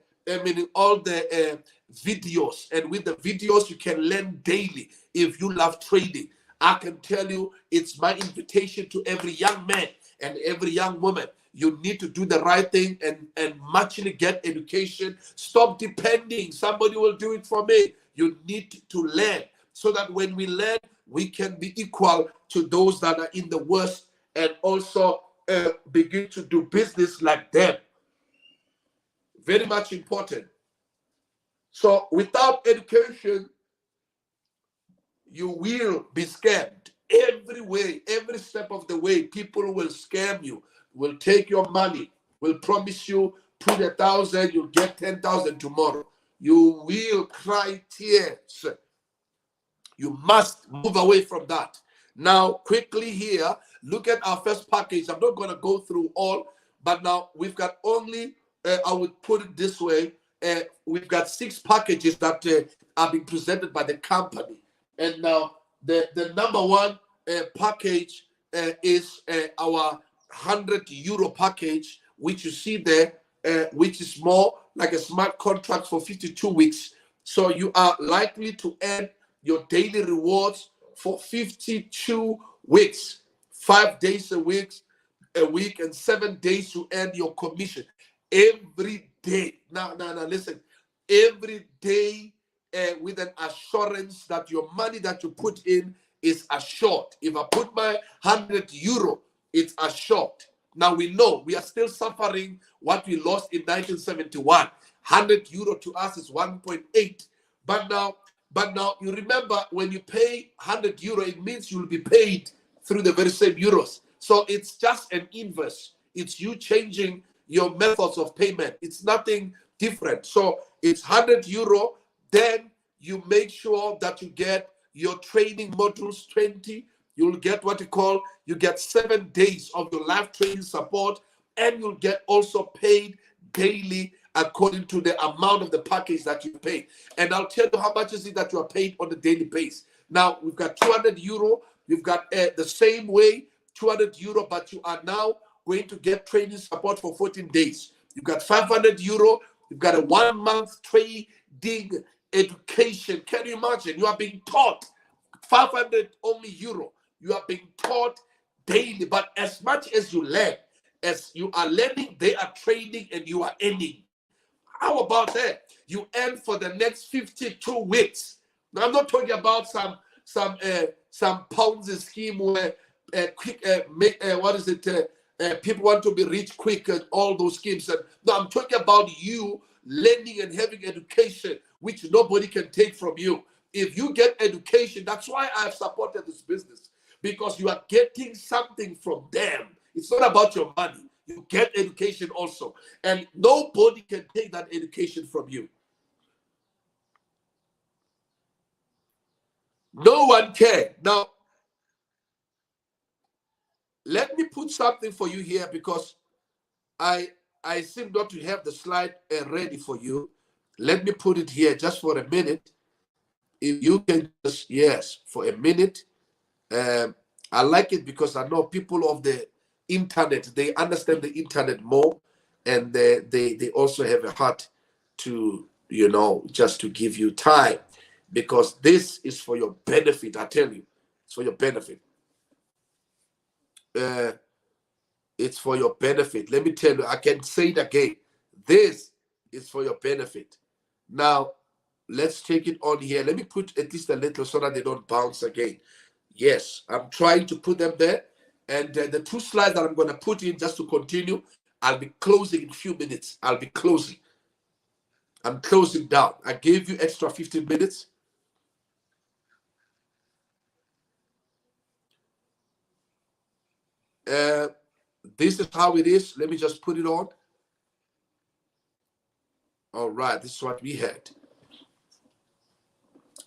videos, and with the videos you can learn daily. If you love trading, I can tell you, it's my invitation to every young man and every young woman. You need to do the right thing and muchly get education. Stop depending. Somebody will do it for me. You need to learn, so that when we learn, we can be equal to those that are in the worst, and also begin to do business like them. Very much important. So without education, you will be scammed every way, every step of the way. People will scam you, will take your money, will promise you put 1,000, you'll get 10,000 tomorrow. You will cry tears. You must move away from that. Now, quickly here, look at our first package. I'm not going to go through all, but now we've got only, I would put it this way, we've got 6 packages that are being presented by the company. And now the number one package is our €100 package, which you see there, which is more like a smart contract for 52 weeks. So you are likely to earn your daily rewards for 52 weeks, 5 days a week, and 7 days to earn your commission every day. Now, listen, every day, with an assurance that your money that you put in is assured. If I put my €100, it's assured. Now we know we are still suffering what we lost in 1971. €100 to us is 1.8. But now you remember, when you pay €100, it means you'll be paid through the very same euros. So it's just an inverse. It's you changing your methods of payment. It's nothing different. So it's €100. Then you make sure that you get your training modules 20. You'll get what you get 7 days of your live training support, and you'll get also paid daily according to the amount of the package that you pay. And I'll tell you how much is it that you are paid on a daily basis. Now, we've got €200. You've got the same way, €200, but you are now going to get training support for 14 days. You've got €500. You've got a 1-month trading education. Can you imagine? You are being taught 500 only euro. You are being taught daily. But as much as you learn, as you are learning, they are trading and you are earning. How about that? You earn for the next 52 weeks. Now, I'm not talking about some Ponzi scheme where people want to be rich quick and all those schemes. No, I'm talking about you learning and having education, which nobody can take from you. If you get education, that's why I've supported this business, because you are getting something from them. It's not about your money. You get education also, and nobody can take that education from you. No one can. Now, let me put something for you here, because I seem not to have the slide ready for you. Let me put it here just for a minute. If you can just, yes, for a minute. I like it because I know people of the internet, they understand the internet more, and they also have a heart to, just to give you time, because this is for your benefit. I tell you, it's for your benefit. It's for your benefit. Let me tell you, I can say it again. This is for your benefit. Now, let's take it on here. Let me put at least a little so that they don't bounce again. Yes, I'm trying to put them there. And the 2 slides that I'm going to put in just to continue, I'll be closing in a few minutes. I'll be closing. I'm closing down. I gave you extra 15 minutes. This is how it is. Let me just put it on. All right, this is what we had.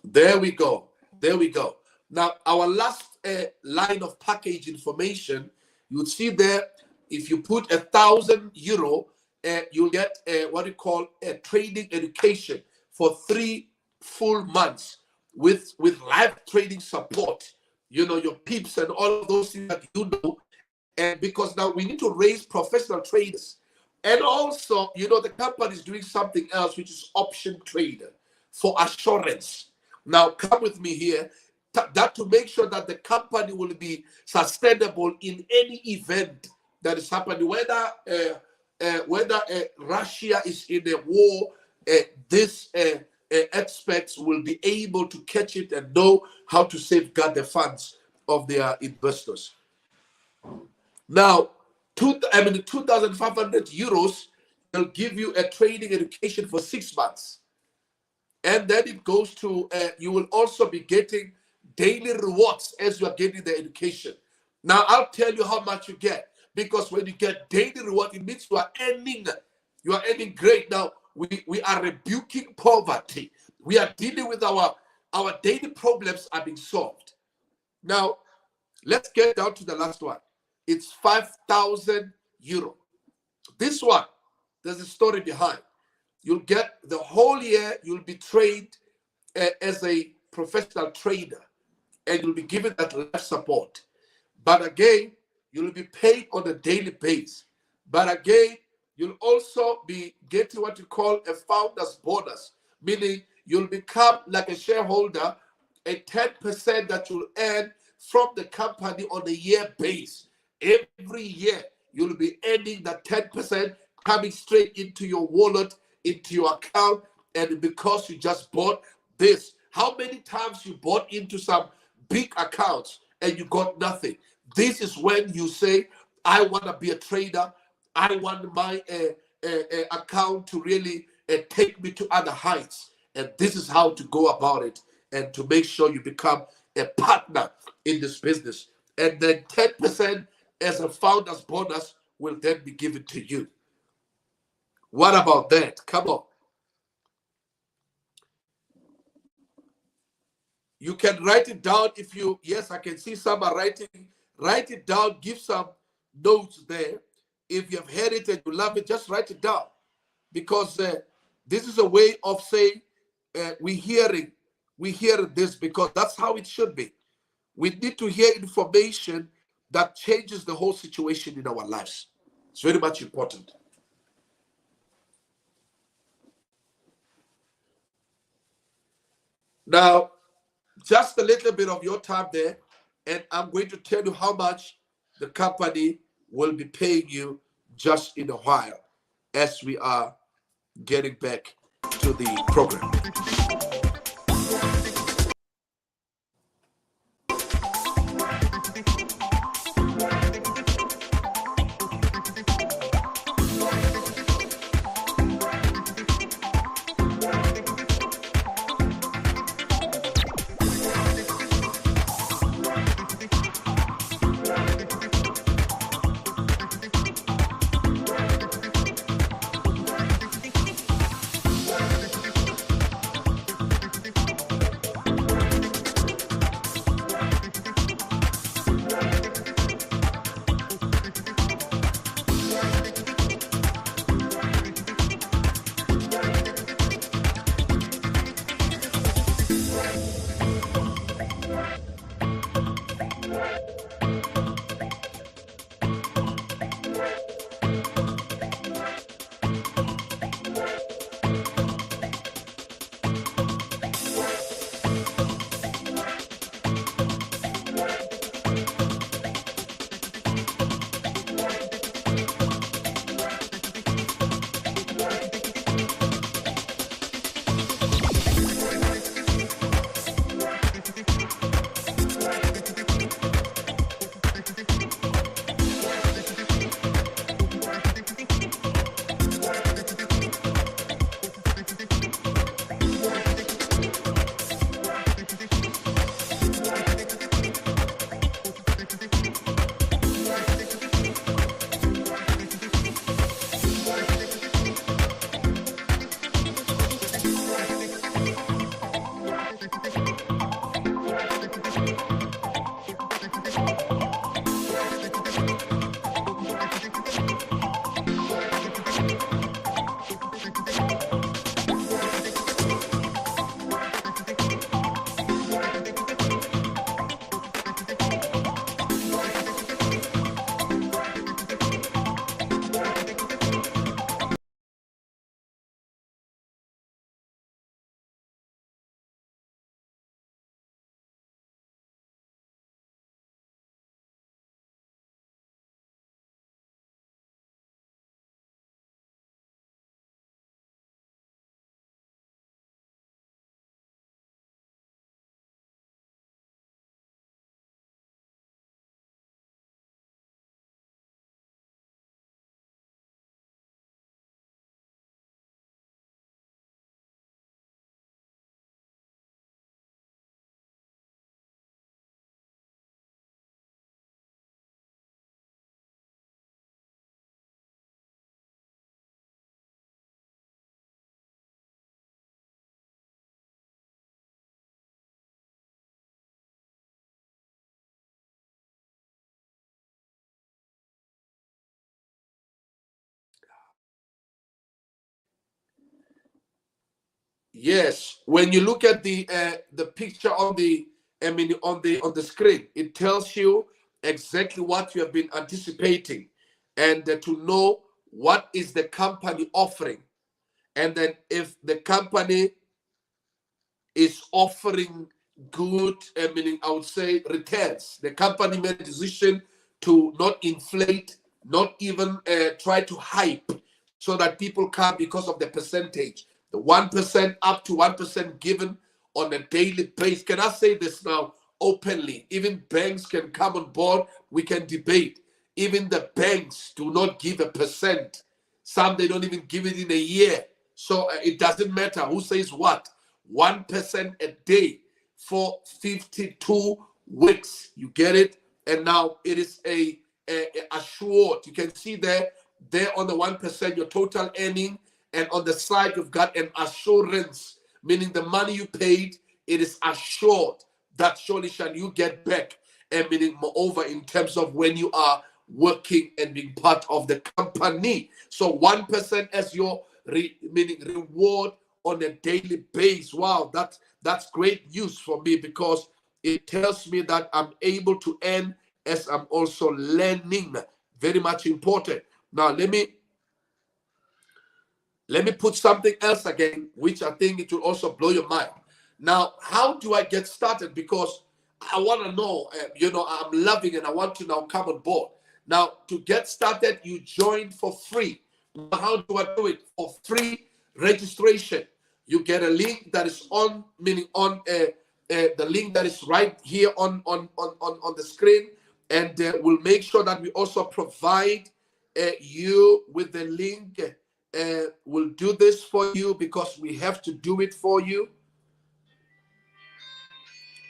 There we go. There we go. Now, our last line of package information, you'll see there, if you put €1,000, you'll get what you call a trading education for 3 full months with live trading support. You know, your pips and all of those things that you know. And because now we need to raise professional traders. And also, you know, the company is doing something else, which is option trader for assurance. Now, come with me here. That to make sure that the company will be sustainable in any event that is happening, whether Russia is in a war, this experts will be able to catch it and know how to safeguard the funds of their investors. Now, €2,500 will give you a trading education for 6 months. And then it goes to, you will also be getting daily rewards as you are getting the education. Now, I'll tell you how much you get, because when you get daily reward, it means you are earning great. Now, we are rebuking poverty. We are dealing with our daily problems are being solved. Now, let's get down to the last one. It's €5,000. This one, there's a story behind. You'll get the whole year, you'll be trained as a professional trader, and you'll be given that life support. But again, you'll be paid on a daily basis. But again, you'll also be getting what you call a founder's bonus, meaning you'll become like a shareholder, a 10% that you'll earn from the company on a year base. Every year, you'll be earning that 10% coming straight into your wallet, into your account, and because you just bought this. How many times you bought into some big accounts and you got nothing? This is when you say, I want to be a trader. I want my account to really take me to other heights. And this is how to go about it and to make sure you become a partner in this business. And then 10% as a founder's bonus will then be given to you. What about that? Come on. You can write it down if you, yes, I can see some are writing. Write it down, give some notes there. If you've heard it and you love it, just write it down. Because this is a way of saying we're hearing this, because that's how it should be. We need to hear information that changes the whole situation in our lives. It's very much important. Now, just a little bit of your time there, and I'm going to tell you how much the company will be paying you just in a while as we are getting back to the program. Yes, when you look at the picture on the, I mean, on the screen, it tells you exactly what you have been anticipating, and to know what is the company offering, and then if the company is offering good, meaning I would say returns. The company made a decision to not inflate, not even try to hype so that people come because of the percentage. The 1% up to 1% given on a daily basis. Can I say this now openly? Even banks can come on board. We can debate. Even the banks do not give a percent. Some they don't even give it in a year. So it doesn't matter who says what. 1% a day for 52 weeks. You get it? And now it is a assured. You can see there on the 1%, your total earning, and on the side you've got an assurance, meaning the money you paid, it is assured that surely shall you get back. And meaning moreover in terms of when you are working and being part of the company. So 1% as your meaning reward on a daily basis. Wow, that's great news for me, because it tells me that I'm able to earn as I'm also learning. Very much important. Now let me put something else again, which I think it will also blow your mind. Now, how do I get started? Because I want to know, I'm loving and I want to now come on board. Now, to get started, you join for free. Now, how do I do it? For free registration. You get a link that is on, meaning on the link that is right here on the screen. And we'll make sure that we also provide you with the link. We'll do this for you because we have to do it for you.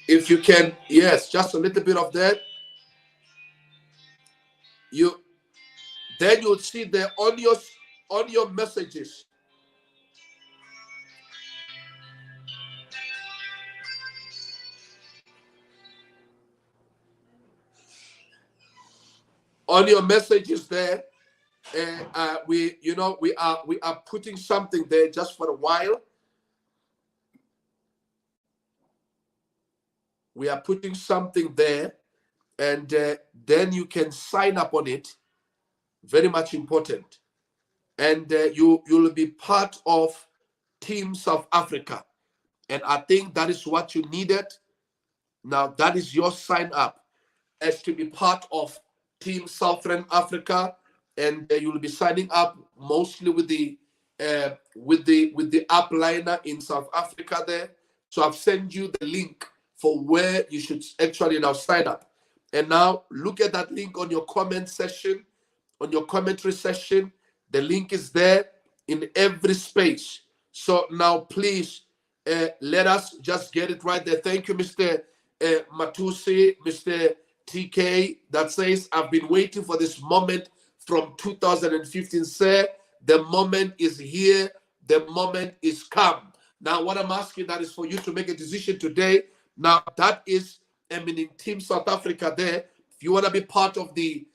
If you can, yes, just a little bit of that. Then you'll see there on your messages. On your messages there, we are putting something there just for a while. We are putting something there, and then you can sign up on it. Very much important. And you'll be part of Team South Africa. And I think that is what you needed. Now that is your sign up as to be part of Team Southern Africa, and you'll be signing up mostly with the upliner in South Africa there. So I've sent you the link for where you should actually now sign up. And now look at that link on your comment section, on your commentary section. The link is there in every space. So now please let us just get it right there. Thank you, Mr. Matusi, Mr. TK, that says, I've been waiting for this moment from 2015, sir. The moment is here. The moment is come. Now, what I'm asking that is for you to make a decision today. Now, that is, Team South Africa there. If you want to be part of the,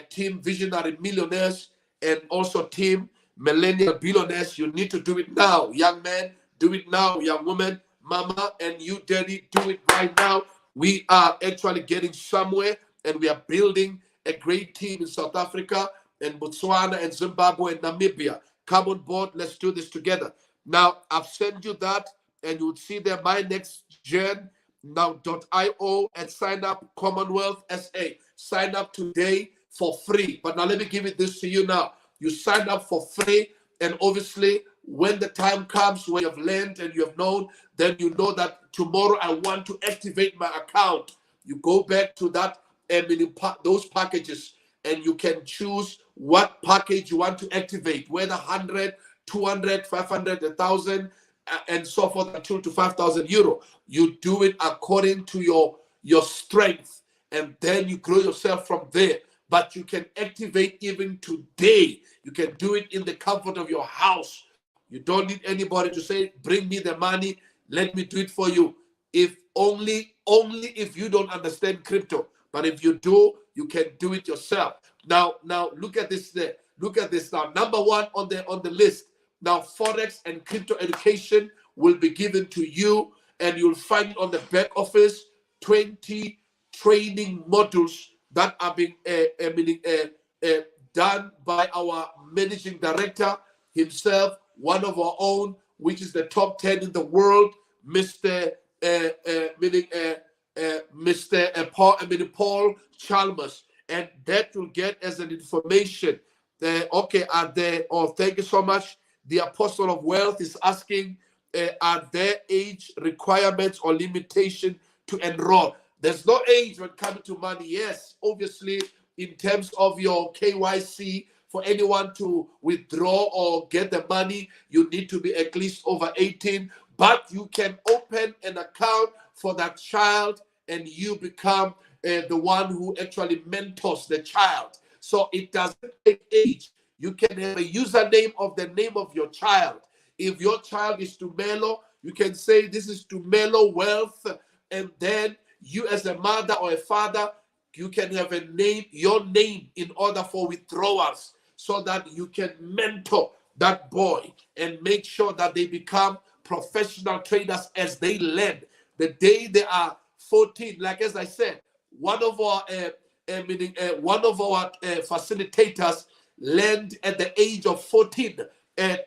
Team Visionary Millionaires and also Team Millennial Billionaires, you need to do it now. Young man, do it now. Young woman, mama, and you, daddy, do it right now. We are actually getting somewhere, and we are building a great team in South Africa and Botswana and Zimbabwe and Namibia. Come on board. Let's do this together. Now, I've sent you that, and you would see there my next gen now.io and sign up Commonwealth SA. Sign up today for free. But now let me give it this to you now. You sign up for free, and obviously when the time comes when you have learned and you have known, then you know that tomorrow I want to activate my account. You go back to that those packages, and you can choose what package you want to activate, whether 100, 200, 500, 1,000, and so forth until to 5,000 euro. You do it according to your strength, and then you grow yourself from there. But you can activate even today. You can do it in the comfort of your house. You don't need anybody to say, bring me the money, let me do it for you. If only if you don't understand crypto. But if you do, you can do it yourself. Now look at this there. Look at this now. Number one on the list Now, Forex and crypto education will be given to you, and you'll find on the back office 20 training modules that are being done by our managing director himself, one of our own, which is the top 10 in the world, Mr. Paul Chalmers, and that will get as an information. Okay, are there? Oh, thank you so much. The Apostle of Wealth is asking, are there age requirements or limitation to enroll? There's no age when coming to money. Yes, obviously, in terms of your KYC, for anyone to withdraw or get the money, you need to be at least over 18. But you can open an account for that child, and you become the one who actually mentors the child. So it doesn't take age. You can have a username of the name of your child. If your child is Tumelo, you can say this is Tumelo Wealth, and then you as a mother or a father, you can have a name, your name, in order for withdrawals, so that you can mentor that boy and make sure that they become professional traders as they learn. The day they are 14, like as I said, one of our facilitators learned at the age of 14.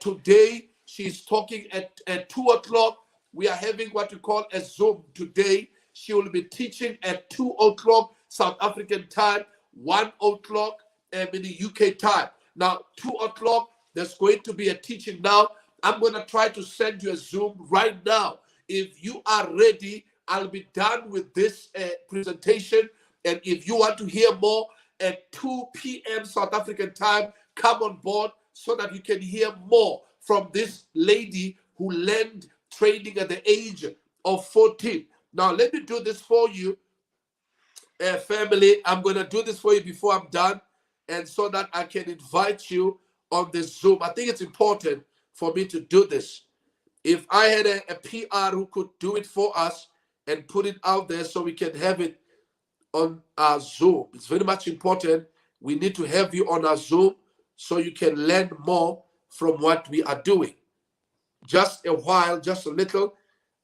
Today, she's talking at 2 o'clock. We are having what we call a Zoom today. She will be teaching at 2 o'clock South African time, 1 o'clock in the UK time. Now, 2 o'clock, there's going to be a teaching now. I'm going to try to send you a Zoom right now. If you are ready, I'll be done with this presentation. And if you want to hear more at 2 p.m. South African time, come on board so that you can hear more from this lady who learned trading at the age of 14. Now, let me do this for you, family. I'm going to do this for you before I'm done, and so that I can invite you on this Zoom. I think it's important for me to do this. If I had a PR who could do it for us and put it out there so we can have it on our Zoom. It's very much important. We need to have you on our Zoom so you can learn more from what we are doing. Just a while, just a little.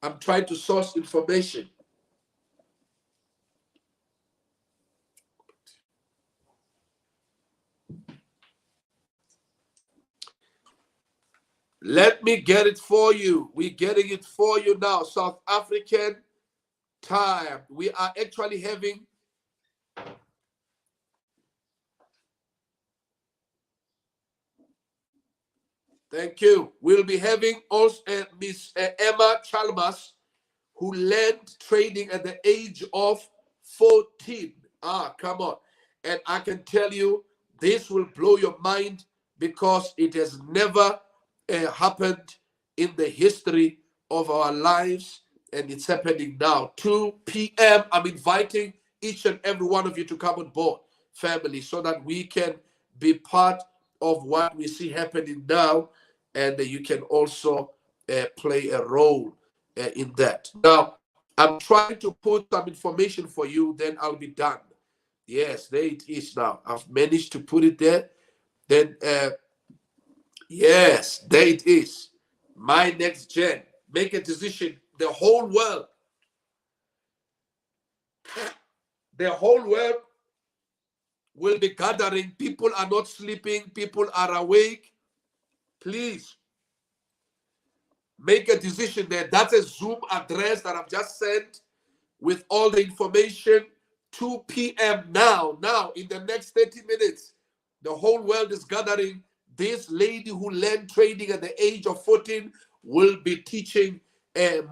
I'm trying to source information. Let me get it for you. We're getting it for you now. South African time. We are actually having thank you. We'll be having also Miss Emma Chalmers, who learned trading at the age of 14. Come on. And I can tell you, this will blow your mind because it has never happened in the history of our lives, and it's happening now. 2 p.m. I'm inviting each and every one of you to come on board, family, so that we can be part of what we see happening now, and you can also play a role in that. Now, I'm trying to put some information for you, then I'll be done. Yes, there it is now. I've managed to put it there. Then, yes, there it is. My next gen. Make a decision. The whole world will be gathering. People are not sleeping. People are awake. Please make a decision there. That's a Zoom address that I've just sent with all the information. 2 p.m. now, in the next 30 minutes, the whole world is gathering. This lady who learned trading at the age of 14 will be teaching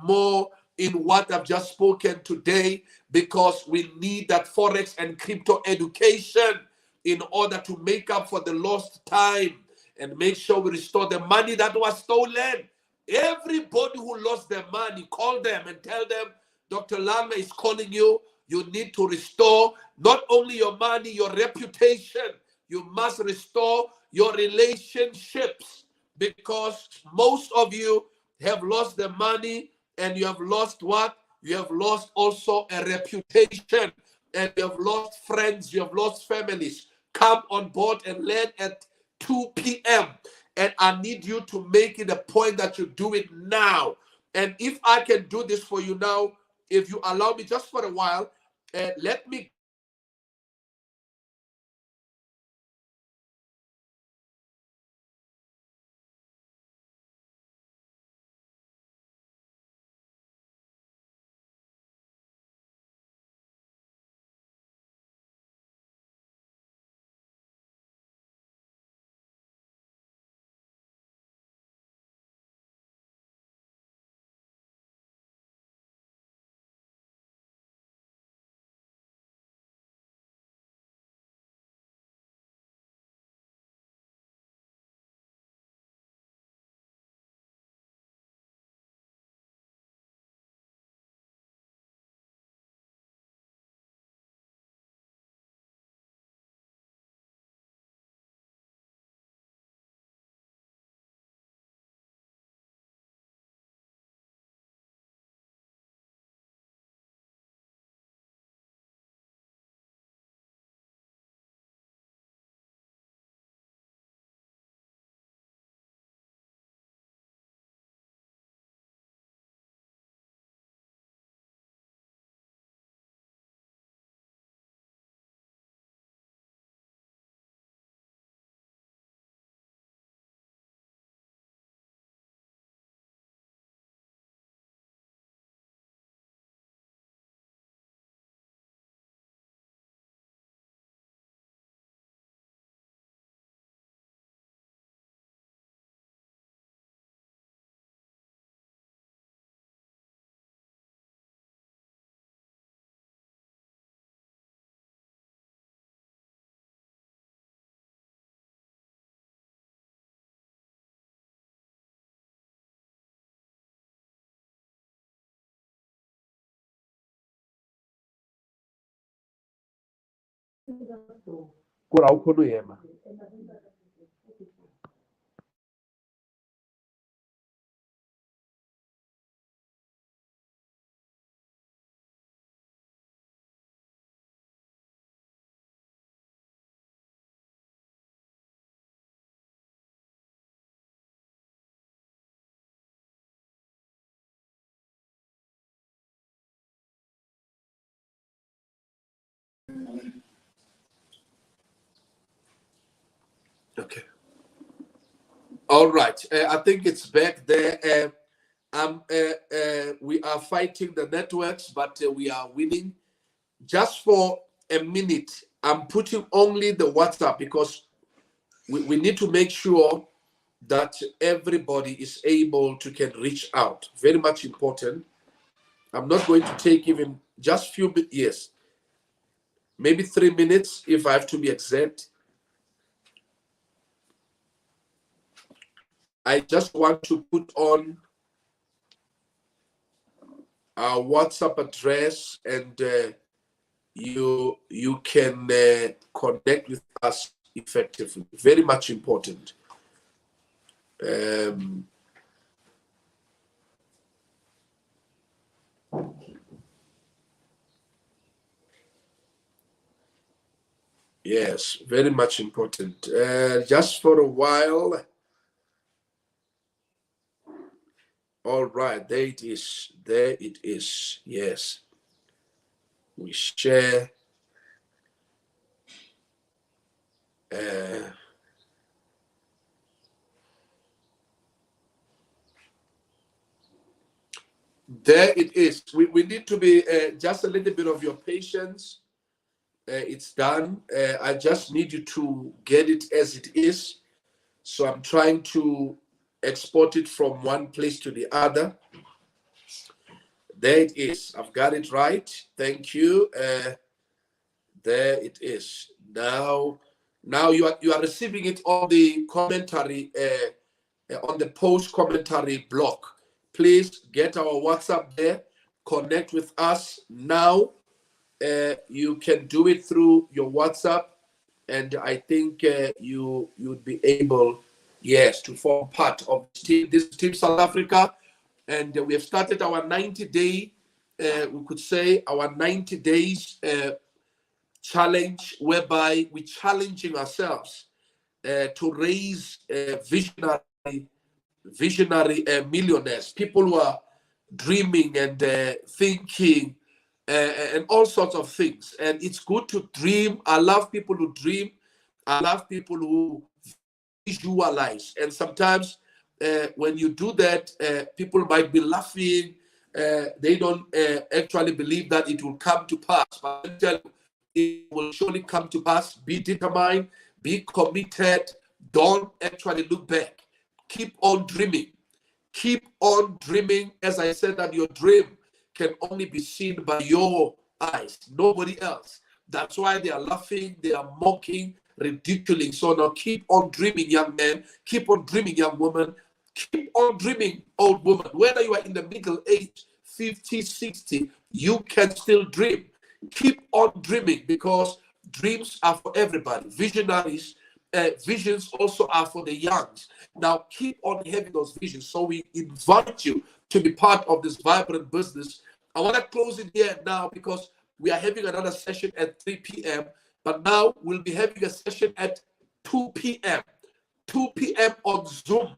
more in what I've just spoken today, because we need that Forex and crypto education in order to make up for the lost time and make sure we restore the money that was stolen. Everybody who lost their money, call them and tell them, Dr. Lama is calling you. You need to restore not only your money, your reputation. You must restore your relationships, because most of you have lost the money, and you have lost what? You have lost also a reputation, and you have lost friends, you have lost families. Come on board and learn at 2 p.m. and I need you to make it a point that you do it now. And if I can do this for you now, if you allow me just for a while, let me kural kono yema. Okay. All right. I think it's back there. We are fighting the networks, but we are winning. Just for a minute, I'm putting only the WhatsApp because we need to make sure that everybody is able to can reach out. Very much important. I'm not going to take even just few minutes. Yes, maybe 3 minutes if I have to be exact. I just want to put on our WhatsApp address, and you can connect with us effectively. Very much important. Yes, very much important. Just for a while. All right, there it is. There it is. Yes. We share. There it is. We need to be just a little bit of your patience. It's done. I just need you to get it as it is. So I'm trying to export it from one place to the other. There it is. I've got it right. Thank you. There it is. Now you are receiving it on the commentary, on the post commentary block. Please get our WhatsApp there. Connect with us now. You can do it through your WhatsApp, and I think you'd be able, yes, to form part of this team South Africa. And we have started our 90-day, we could say our 90 days challenge, whereby we're challenging ourselves to raise visionary millionaires, people who are dreaming and thinking and all sorts of things. And it's good to dream. I love people who dream. I love people who visualize. And sometimes when you do that, people might be laughing. They don't actually believe that it will come to pass. But I tell you, it will surely come to pass. Be determined, be committed. Don't actually look back. Keep on dreaming. Keep on dreaming. As I said, that your dream can only be seen by your eyes, nobody else. That's why they are laughing, they are mocking, ridiculing. So now keep on dreaming, young man. Keep on dreaming, young woman. Keep on dreaming, old woman. Whether you are in the middle age, 50, 60, you can still dream. Keep on dreaming, because dreams are for everybody. Visionaries, visions also are for the young. Now keep on having those visions. So we invite you to be part of this vibrant business. I want to close it here now, because we are having another session at 3 p.m. But now we'll be having a session at 2 p.m. 2 p.m. on Zoom.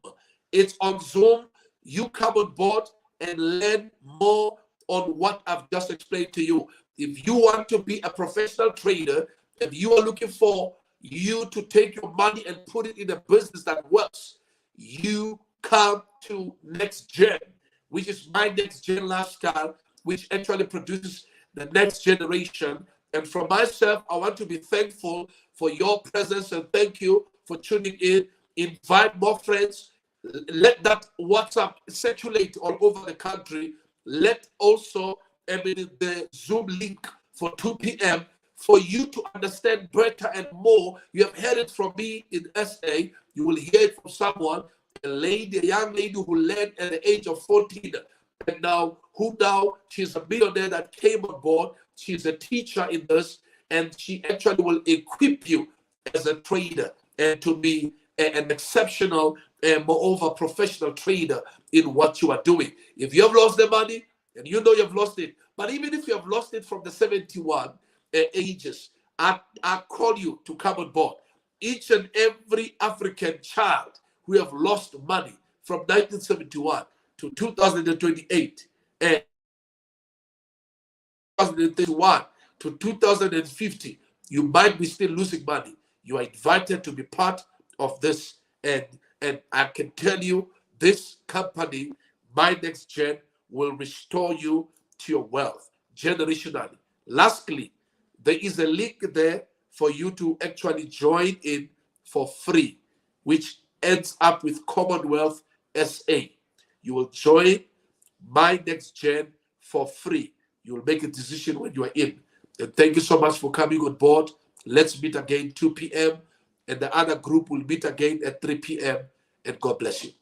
It's on Zoom. You come on board and learn more on what I've just explained to you. If you want to be a professional trader, if you are looking for you to take your money and put it in a business that works, you come to Next Gen, which is my Next Gen lifestyle, which actually produces the next generation. And for myself, I want to be thankful for your presence, and thank you for tuning in. Invite more friends. Let that WhatsApp circulate all over the country. Let also the Zoom link for 2 p.m. for you to understand better and more. You have heard it from me in SA. You will hear it from someone, a young lady who led at the age of 14. And now, she's a millionaire that came on board. She's a teacher in this, and she actually will equip you as a trader and to be an exceptional and moreover professional trader in what you are doing. If you have lost the money, and you know you've lost it, but even if you have lost it from the 71 ages, I call you to come on board. Each and every African child who have lost money from 1971 to 2028 and 2031 to 2050, you might be still losing money. You are invited to be part of this, and I can tell you, this company, My Next Gen, will restore you to your wealth generationally. Lastly, there is a link there for you to actually join in for free, which ends up with Commonwealth SA. You will join My Next Gen for free. You will make a decision when you are in. And thank you so much for coming on board. Let's meet again 2 p.m. and the other group will meet again at 3 p.m. and God bless you.